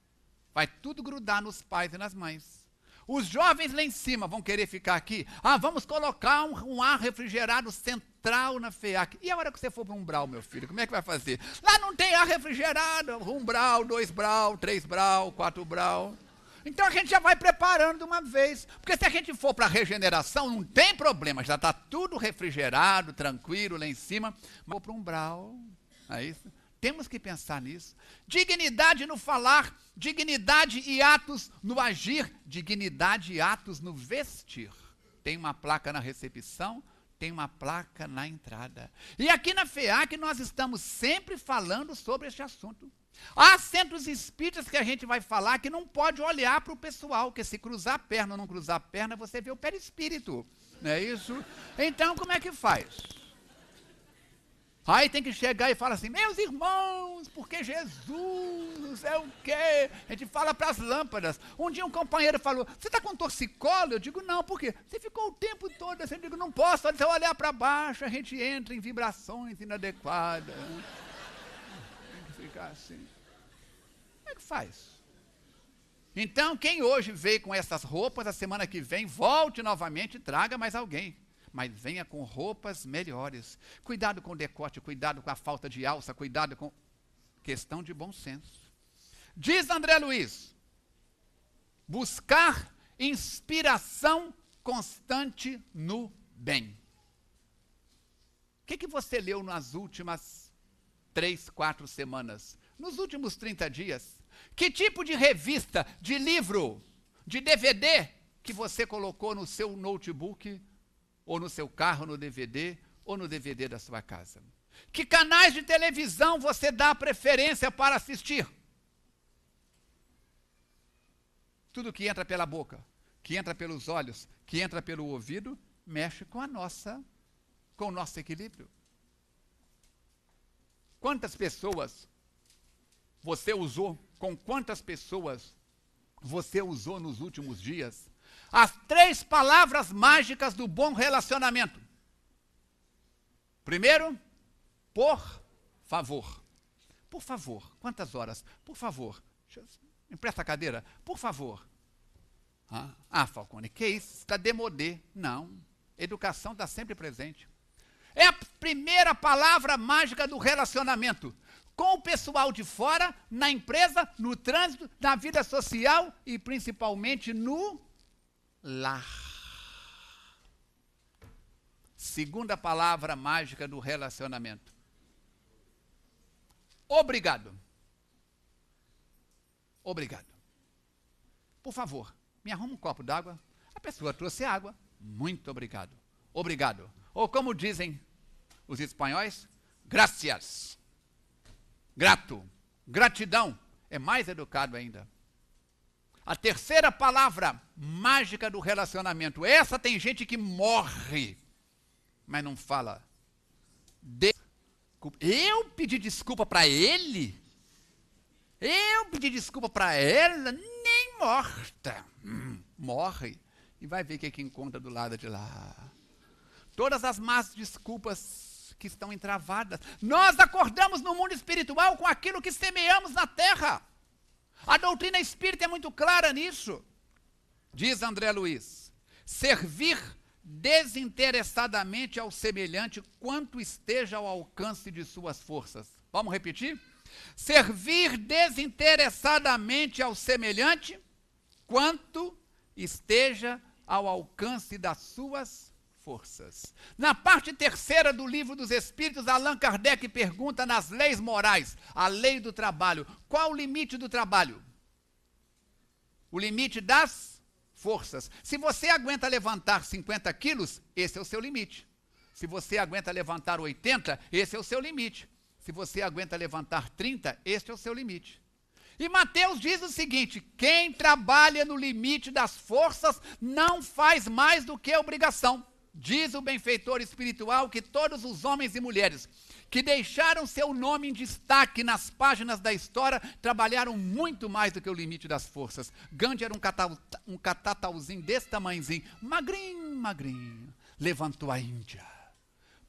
Vai tudo grudar nos pais e nas mães. Os jovens lá em cima vão querer ficar aqui? Vamos colocar um ar refrigerado central na FEAC. E a hora que você for para um brau, meu filho, como é que vai fazer? Lá não tem ar refrigerado, 1 brau, 2 brau, 3 brau, 4 brau. Então a gente já vai preparando de uma vez. Porque se a gente for para a regeneração, não tem problema, já está tudo refrigerado, tranquilo lá em cima. Vou para um brau, é isso? Temos que pensar nisso. Dignidade no falar, dignidade e atos no agir, dignidade e atos no vestir. Tem uma placa na recepção, tem uma placa na entrada. E aqui na FEAC nós estamos sempre falando sobre este assunto. Há centros espíritas que a gente vai falar que não pode olhar para o pessoal, que se cruzar a perna ou não cruzar a perna, você vê o perispírito. Não é isso? Então, como é que faz? Aí tem que chegar e falar assim, meus irmãos, porque Jesus é o quê? A gente fala para as lâmpadas. Um dia um companheiro falou, você está com torcicolo? Eu digo, não, por quê? Você ficou o tempo todo assim, eu digo, não posso, se eu olhar para baixo, a gente entra em vibrações inadequadas. Tem que ficar assim. Como é que faz? Então, quem hoje veio com essas roupas, a semana que vem, volte novamente e traga mais alguém. Mas venha com roupas melhores. Cuidado com o decote, cuidado com a falta de alça, cuidado com... Questão de bom senso. Diz André Luiz, buscar inspiração constante no bem. O que você leu nas últimas 3, 4 semanas? Nos últimos 30 dias? Que tipo de revista, de livro, de DVD que você colocou no seu notebook, ou no seu carro, no DVD, ou no DVD da sua casa? Que canais de televisão você dá preferência para assistir? Tudo que entra pela boca, que entra pelos olhos, que entra pelo ouvido, mexe com o nosso equilíbrio. Quantas pessoas você usou, com quantas pessoas você usou nos últimos dias as 3 palavras mágicas do bom relacionamento? Primeiro, por favor. Por favor. Quantas horas? Por favor. Empresta a cadeira. Por favor. Falcone, que isso? Está demodé. Não. Educação está sempre presente. É a primeira palavra mágica do relacionamento. Com o pessoal de fora, na empresa, no trânsito, na vida social e principalmente no lar. Segunda palavra mágica do relacionamento. Obrigado. Obrigado. Por favor, me arruma um copo d'água. A pessoa trouxe água. Muito obrigado. Obrigado. Ou como dizem os espanhóis, gracias. Grato. Gratidão é mais educado ainda. A terceira palavra mágica do relacionamento. Essa tem gente que morre, mas não fala. Eu pedi desculpa para ele? Eu pedi desculpa para ela? Nem morta. Morre. E vai ver o que encontra do lado de lá. Todas as más desculpas que estão entravadas. Nós acordamos no mundo espiritual com aquilo que semeamos na terra. A doutrina espírita é muito clara nisso. Diz André Luiz: servir desinteressadamente ao semelhante quanto esteja ao alcance de suas forças. Vamos repetir? Servir desinteressadamente ao semelhante quanto esteja ao alcance das suas forças. Na parte terceira do Livro dos Espíritos, Allan Kardec pergunta nas leis morais, a lei do trabalho, qual o limite do trabalho? O limite das forças. Se você aguenta levantar 50 quilos, esse é o seu limite. Se você aguenta levantar 80, esse é o seu limite. Se você aguenta levantar 30, esse é o seu limite. E Mateus diz o seguinte: quem trabalha no limite das forças não faz mais do que obrigação. Diz o benfeitor espiritual que todos os homens e mulheres que deixaram seu nome em destaque nas páginas da história trabalharam muito mais do que o limite das forças. Gandhi era um catatauzinho desse tamanhozinho, magrinho, levantou a Índia.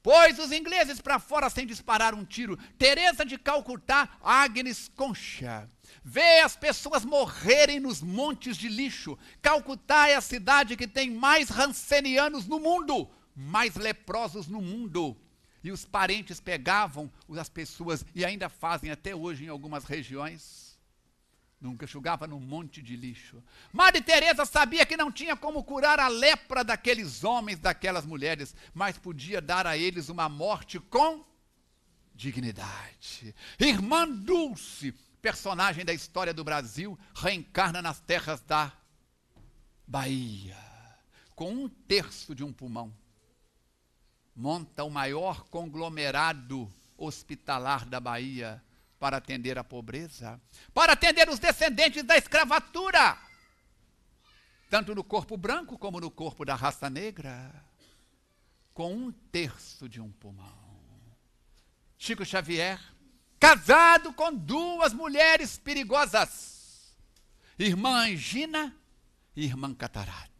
Pôs os ingleses para fora sem disparar um tiro. Teresa de Calcutá, Agnes Concha. Vê as pessoas morrerem nos montes de lixo. Calcutá é a cidade que tem mais rancenianos no mundo, mais leprosos no mundo. E os parentes pegavam as pessoas, e ainda fazem até hoje em algumas regiões. Nunca enxugava num monte de lixo. Madre Teresa sabia que não tinha como curar a lepra daqueles homens, daquelas mulheres, mas podia dar a eles uma morte com dignidade. Irmã Dulce, personagem da história do Brasil, reencarna nas terras da Bahia, com 1/3 de um pulmão. Monta o maior conglomerado hospitalar da Bahia para atender a pobreza, para atender os descendentes da escravatura, tanto no corpo branco como no corpo da raça negra, com 1/3 de um pulmão. Chico Xavier, casado com 2 mulheres perigosas, irmã Angina e irmã Catarata.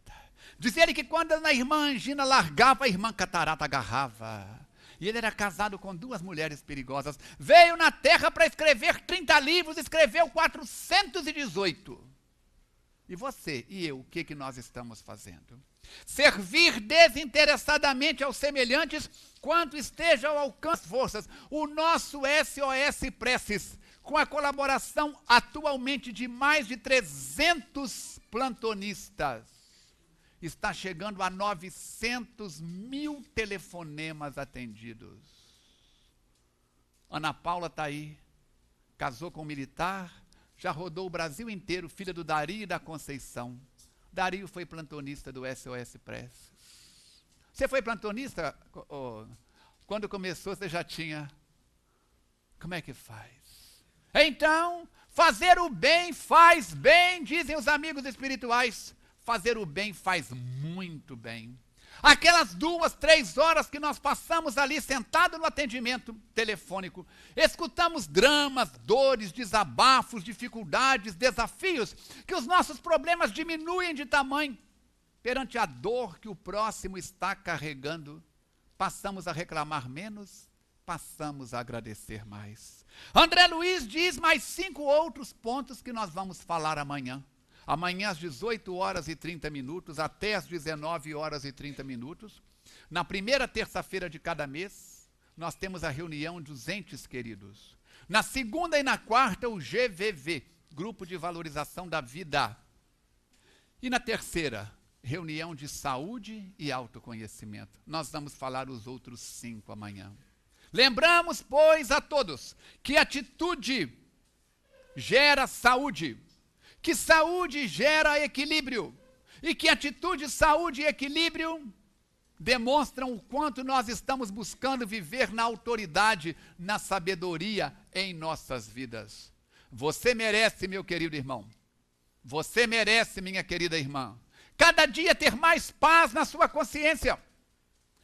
Diz ele que quando a irmã Angina largava, a irmã Catarata agarrava. E ele era casado com 2 mulheres perigosas. Veio na terra para escrever 30 livros, escreveu 418. E você e eu, o que nós estamos fazendo? Servir desinteressadamente aos semelhantes, quanto esteja ao alcance das forças. O nosso SOS Preces, com a colaboração atualmente de mais de 300 plantonistas, está chegando a 900 mil telefonemas atendidos. Ana Paula está aí, casou com um militar, já rodou o Brasil inteiro, filha do Dario e da Conceição. Dario foi plantonista do SOS Preces. Você foi plantonista? Quando começou, você já tinha. Como é que faz? Então, fazer o bem faz bem, dizem os amigos espirituais. Fazer o bem faz muito bem. Aquelas 2, 3 horas que nós passamos ali sentado no atendimento telefônico, escutamos dramas, dores, desabafos, dificuldades, desafios, que os nossos problemas diminuem de tamanho. Perante a dor que o próximo está carregando, passamos a reclamar menos, passamos a agradecer mais. André Luiz diz mais 5 outros pontos que nós vamos falar amanhã. Amanhã às 18h30, até às 19h30. Na primeira terça-feira de cada mês, nós temos a reunião dos entes queridos. Na segunda e na quarta, o GVV, Grupo de Valorização da Vida. E na terceira, reunião de saúde e autoconhecimento. Nós vamos falar os outros 5 amanhã. Lembramos, pois, a todos que atitude gera saúde, que saúde gera equilíbrio, e que atitude, saúde e equilíbrio demonstram o quanto nós estamos buscando viver na autoridade, na sabedoria em nossas vidas. Você merece, meu querido irmão. Você merece, minha querida irmã. Cada dia ter mais paz na sua consciência.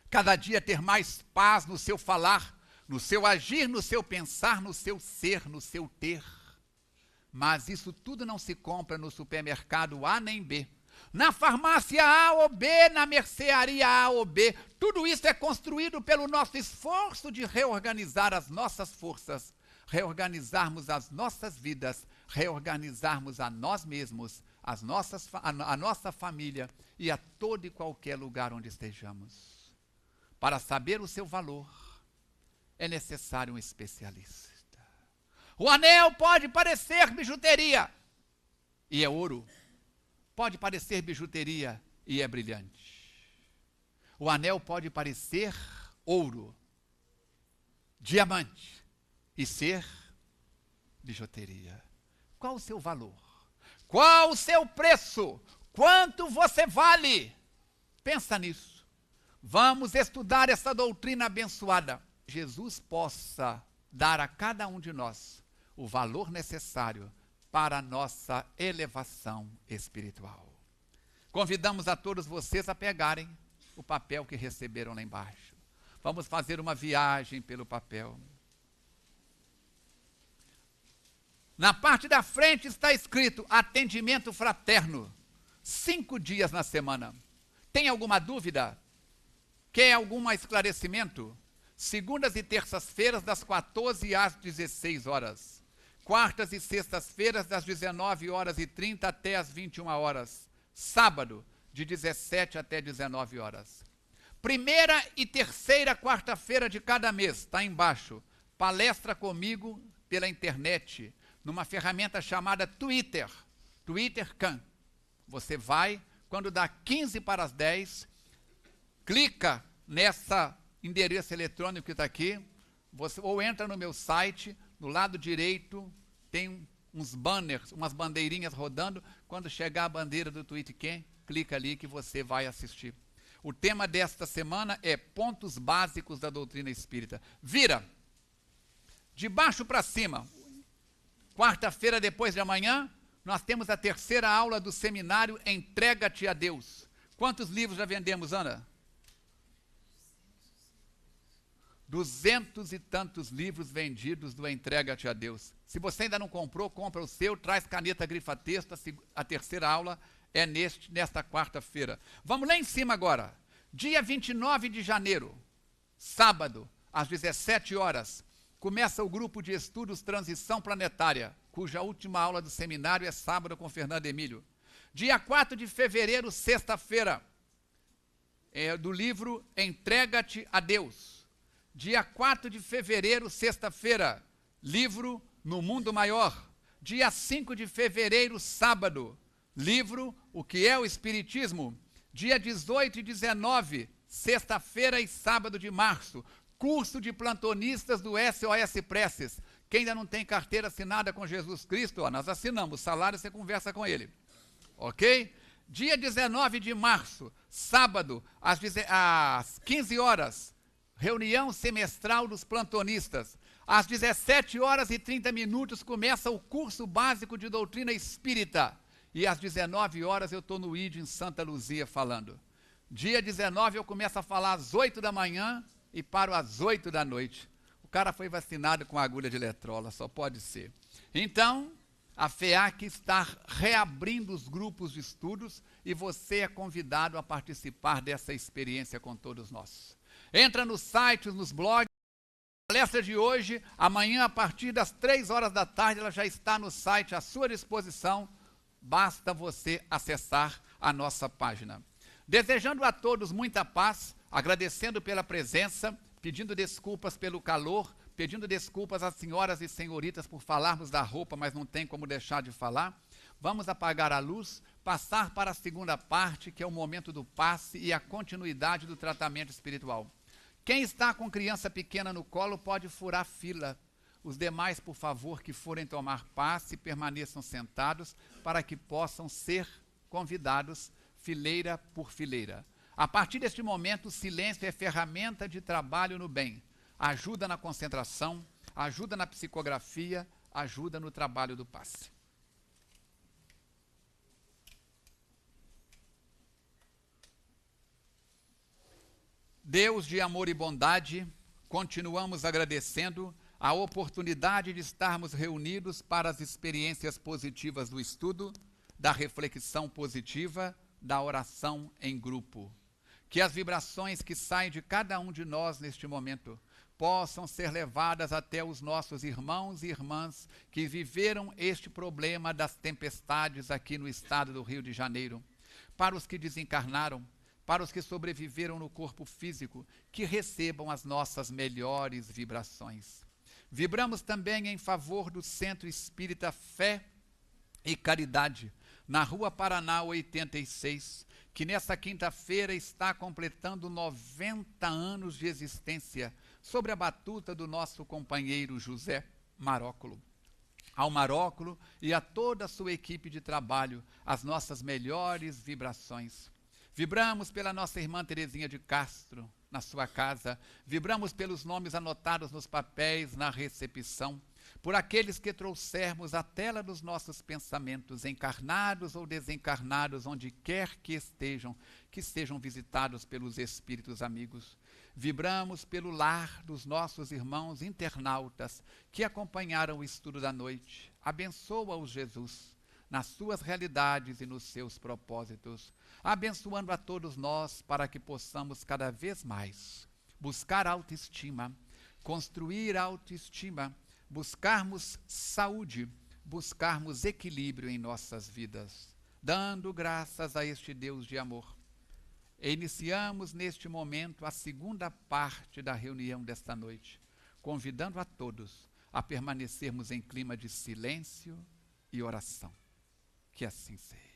Cada dia ter mais paz no seu falar, no seu agir, no seu pensar, no seu ser, no seu ter. Mas isso tudo não se compra no supermercado A nem B. Na farmácia A ou B, na mercearia A ou B. Tudo isso é construído pelo nosso esforço de reorganizar as nossas forças, reorganizarmos as nossas vidas, reorganizarmos a nós mesmos, a nossa família e a todo e qualquer lugar onde estejamos. Para saber o seu valor, é necessário um especialista. O anel pode parecer bijuteria e é ouro. Pode parecer bijuteria e é brilhante. O anel pode parecer ouro, diamante e ser bijuteria. Qual o seu valor? Qual o seu preço? Quanto você vale? Pensa nisso. Vamos estudar essa doutrina abençoada. Jesus possa dar a cada um de nós o valor necessário para a nossa elevação espiritual. Convidamos a todos vocês a pegarem o papel que receberam lá embaixo. Vamos fazer uma viagem pelo papel. Na parte da frente está escrito atendimento fraterno, 5 dias na semana. Tem alguma dúvida? Quer algum esclarecimento? Segundas e terças-feiras, das 14 às 16 horas. Quartas e sextas-feiras, das 19h30 até as 21 horas. Sábado, de 17 até 19 horas. Primeira e terceira quarta-feira de cada mês, está embaixo. Palestra comigo pela internet, numa ferramenta chamada Twitter. TwitterCam. Você vai, quando dá 15 para as 10, clica nessa endereço eletrônico que está aqui, você ou entra no meu site, no lado direito tem uns banners, umas bandeirinhas rodando. Quando chegar a bandeira do TwitterCam, clica ali que você vai assistir. O tema desta semana é pontos básicos da doutrina espírita. Vira de baixo para cima. Quarta-feira, depois de amanhã, nós temos a terceira aula do seminário Entrega-te a Deus. Quantos livros já vendemos, Ana? 200 e tantos livros vendidos do Entrega-te a Deus. Se você ainda não comprou, compra o seu, traz caneta grifa-texto, a terceira aula é nesta quarta-feira. Vamos lá em cima agora. Dia 29 de janeiro, sábado, às 17 horas, começa o grupo de estudos Transição Planetária, cuja última aula do seminário é sábado com Fernando Emílio. Dia 4 de fevereiro, sexta-feira, do livro Entrega-te a Deus. Dia 4 de fevereiro, sexta-feira, livro No Mundo Maior. Dia 5 de fevereiro, sábado, livro O que é o Espiritismo. Dia 18 e 19, sexta-feira e sábado de março, curso de plantonistas do SOS Preces. Quem ainda não tem carteira assinada com Jesus Cristo, nós assinamos, salário você conversa com ele. Ok? Dia 19 de março, sábado, às 15 horas, reunião semestral dos plantonistas. Às 17h30 começa o curso básico de doutrina espírita. E às 19 horas eu estou no ID em Santa Luzia falando. Dia 19 eu começo a falar às 8 da manhã e paro às 8 da noite. O cara foi vacinado com agulha de eletrola, só pode ser. Então, a FEAC está reabrindo os grupos de estudos e você é convidado a participar dessa experiência com todos nós. Entra nos sites, nos blogs. A palestra de hoje, amanhã, a partir das 3 horas da tarde, ela já está no site à sua disposição. Basta você acessar a nossa página. Desejando a todos muita paz, agradecendo pela presença, pedindo desculpas pelo calor, pedindo desculpas às senhoras e senhoritas por falarmos da roupa, mas não tem como deixar de falar. Vamos apagar a luz, passar para a segunda parte, que é o momento do passe e a continuidade do tratamento espiritual. Quem está com criança pequena no colo pode furar fila. Os demais, por favor, que forem tomar passe, permaneçam sentados para que possam ser convidados fileira por fileira. A partir deste momento, o silêncio é ferramenta de trabalho no bem. Ajuda na concentração, ajuda na psicografia, ajuda no trabalho do passe. Deus de amor e bondade, continuamos agradecendo a oportunidade de estarmos reunidos para as experiências positivas do estudo, da reflexão positiva, da oração em grupo. Que as vibrações que saem de cada um de nós neste momento possam ser levadas até os nossos irmãos e irmãs que viveram este problema das tempestades aqui no estado do Rio de Janeiro, para os que desencarnaram, para os que sobreviveram no corpo físico, que recebam as nossas melhores vibrações. Vibramos também em favor do Centro Espírita Fé e Caridade, na Rua Paraná 86, que nesta quinta-feira está completando 90 anos de existência, sob a batuta do nosso companheiro José Maróculo. Ao Maróculo e a toda a sua equipe de trabalho, as nossas melhores vibrações. Vibramos pela nossa irmã Terezinha de Castro, na sua casa. Vibramos pelos nomes anotados nos papéis na recepção. Por aqueles que trouxermos à tela dos nossos pensamentos, encarnados ou desencarnados, onde quer que sejam visitados pelos espíritos amigos. Vibramos pelo lar dos nossos irmãos internautas que acompanharam o estudo da noite. Abençoa-os, Jesus, nas suas realidades e nos seus propósitos, abençoando a todos nós para que possamos cada vez mais buscar autoestima, construir autoestima, buscarmos saúde, buscarmos equilíbrio em nossas vidas, dando graças a este Deus de amor. E iniciamos neste momento a segunda parte da reunião desta noite, convidando a todos a permanecermos em clima de silêncio e oração. Que assim seja.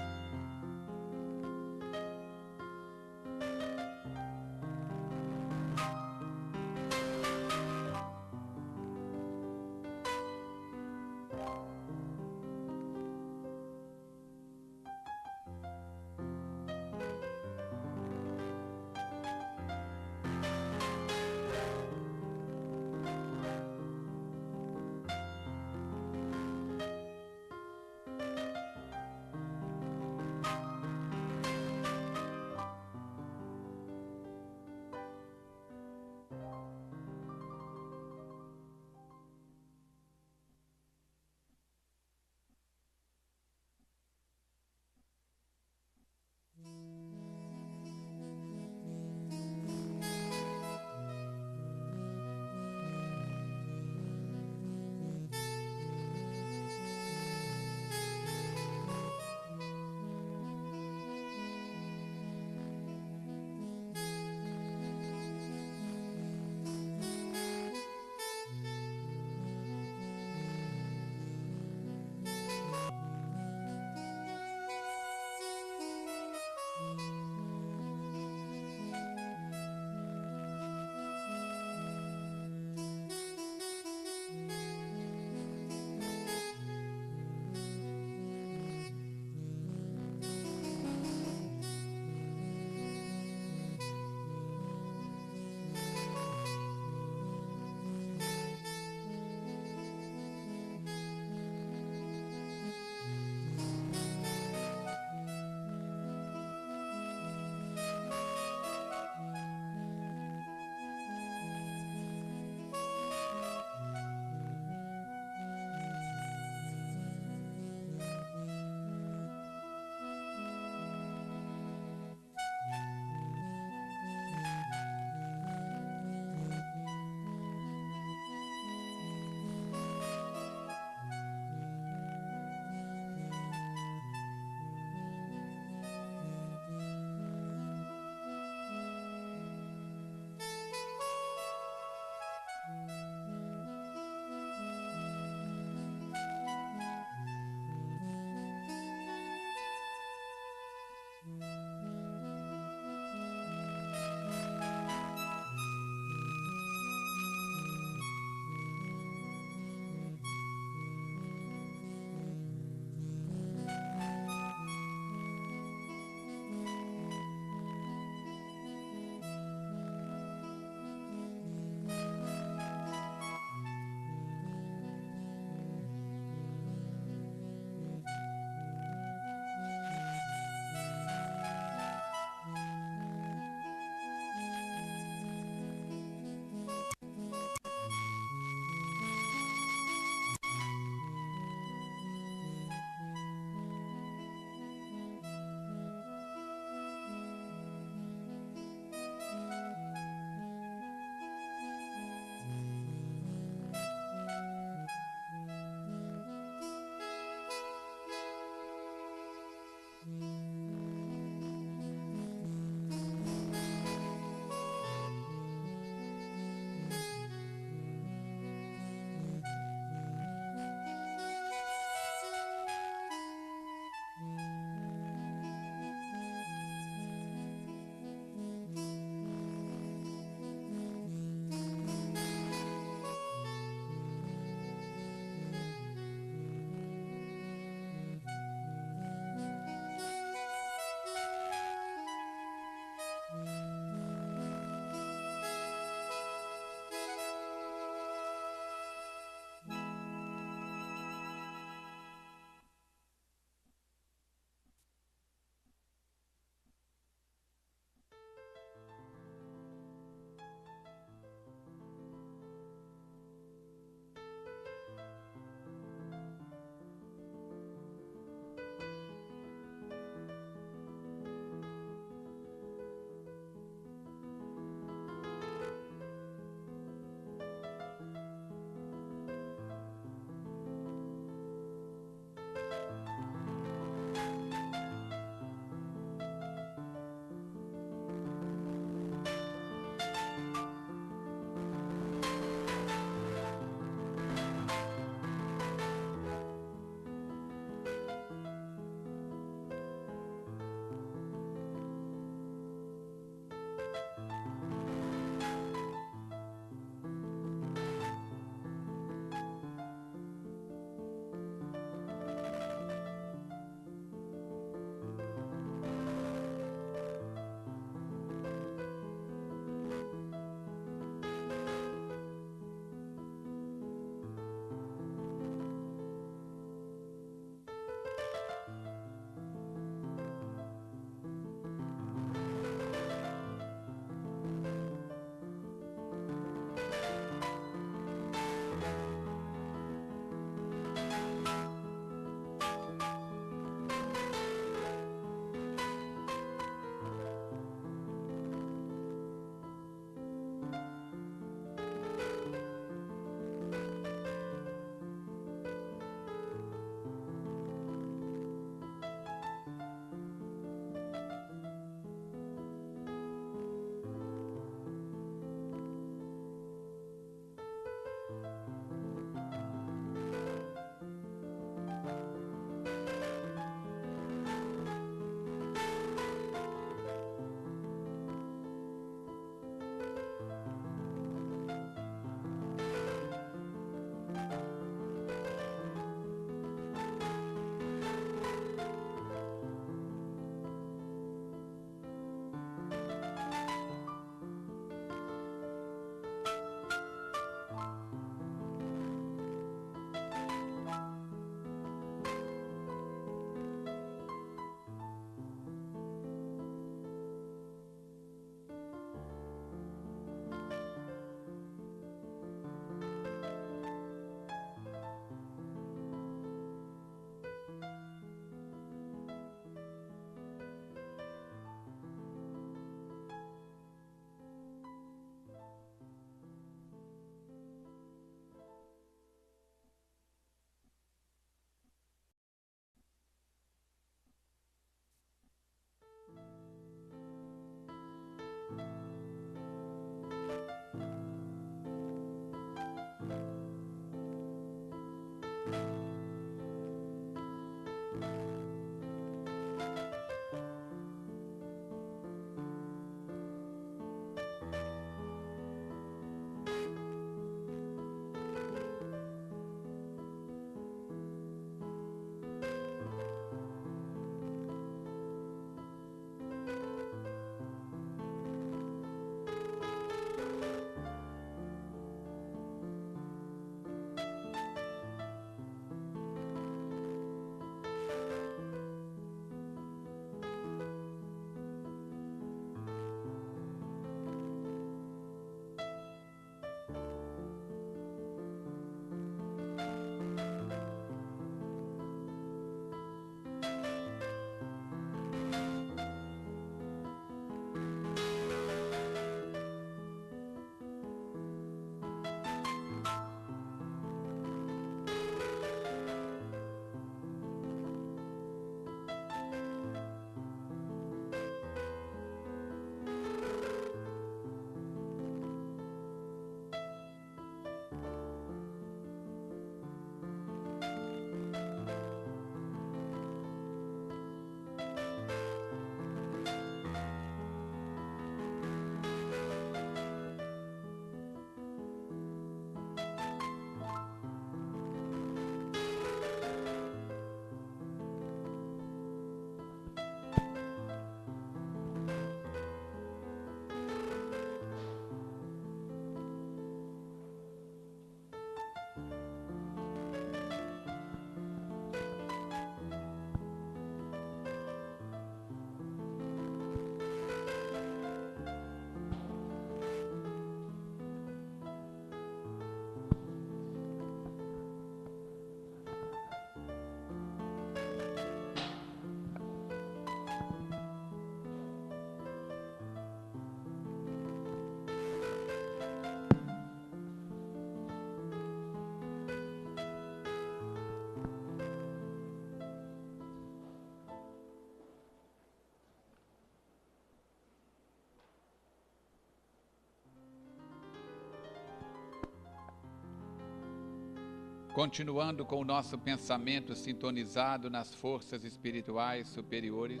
Continuando com o nosso pensamento sintonizado nas forças espirituais superiores,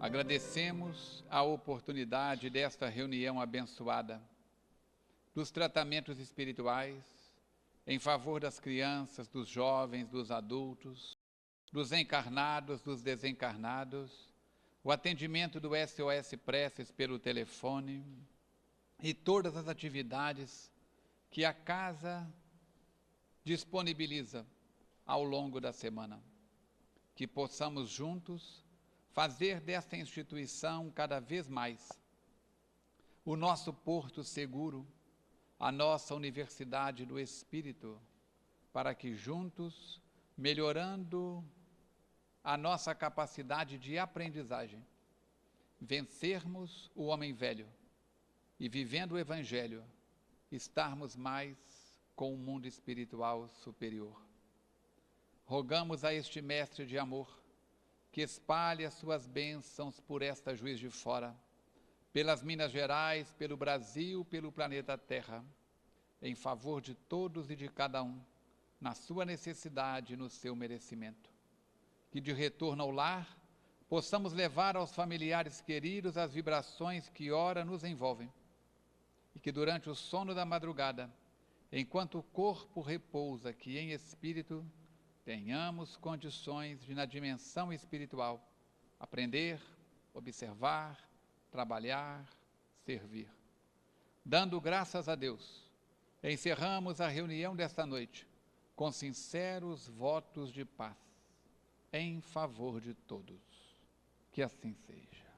agradecemos a oportunidade desta reunião abençoada, dos tratamentos espirituais, em favor das crianças, dos jovens, dos adultos, dos encarnados, dos desencarnados, o atendimento do SOS Preces pelo telefone e todas as atividades que a casa disponibiliza ao longo da semana. Que possamos juntos fazer desta instituição cada vez mais o nosso porto seguro, a nossa universidade do Espírito, para que juntos, melhorando a nossa capacidade de aprendizagem, vencermos o homem velho e, vivendo o Evangelho, estarmos mais com o mundo espiritual superior. Rogamos a este mestre de amor que espalhe as suas bênçãos por esta Juiz de Fora, pelas Minas Gerais, pelo Brasil, pelo planeta Terra, em favor de todos e de cada um, na sua necessidade e no seu merecimento. Que de retorno ao lar, possamos levar aos familiares queridos as vibrações que ora nos envolvem, e que durante o sono da madrugada, enquanto o corpo repousa aqui em espírito, tenhamos condições de, na dimensão espiritual, aprender, observar, trabalhar, servir. Dando graças a Deus, encerramos a reunião desta noite com sinceros votos de paz, em favor de todos. Que assim seja.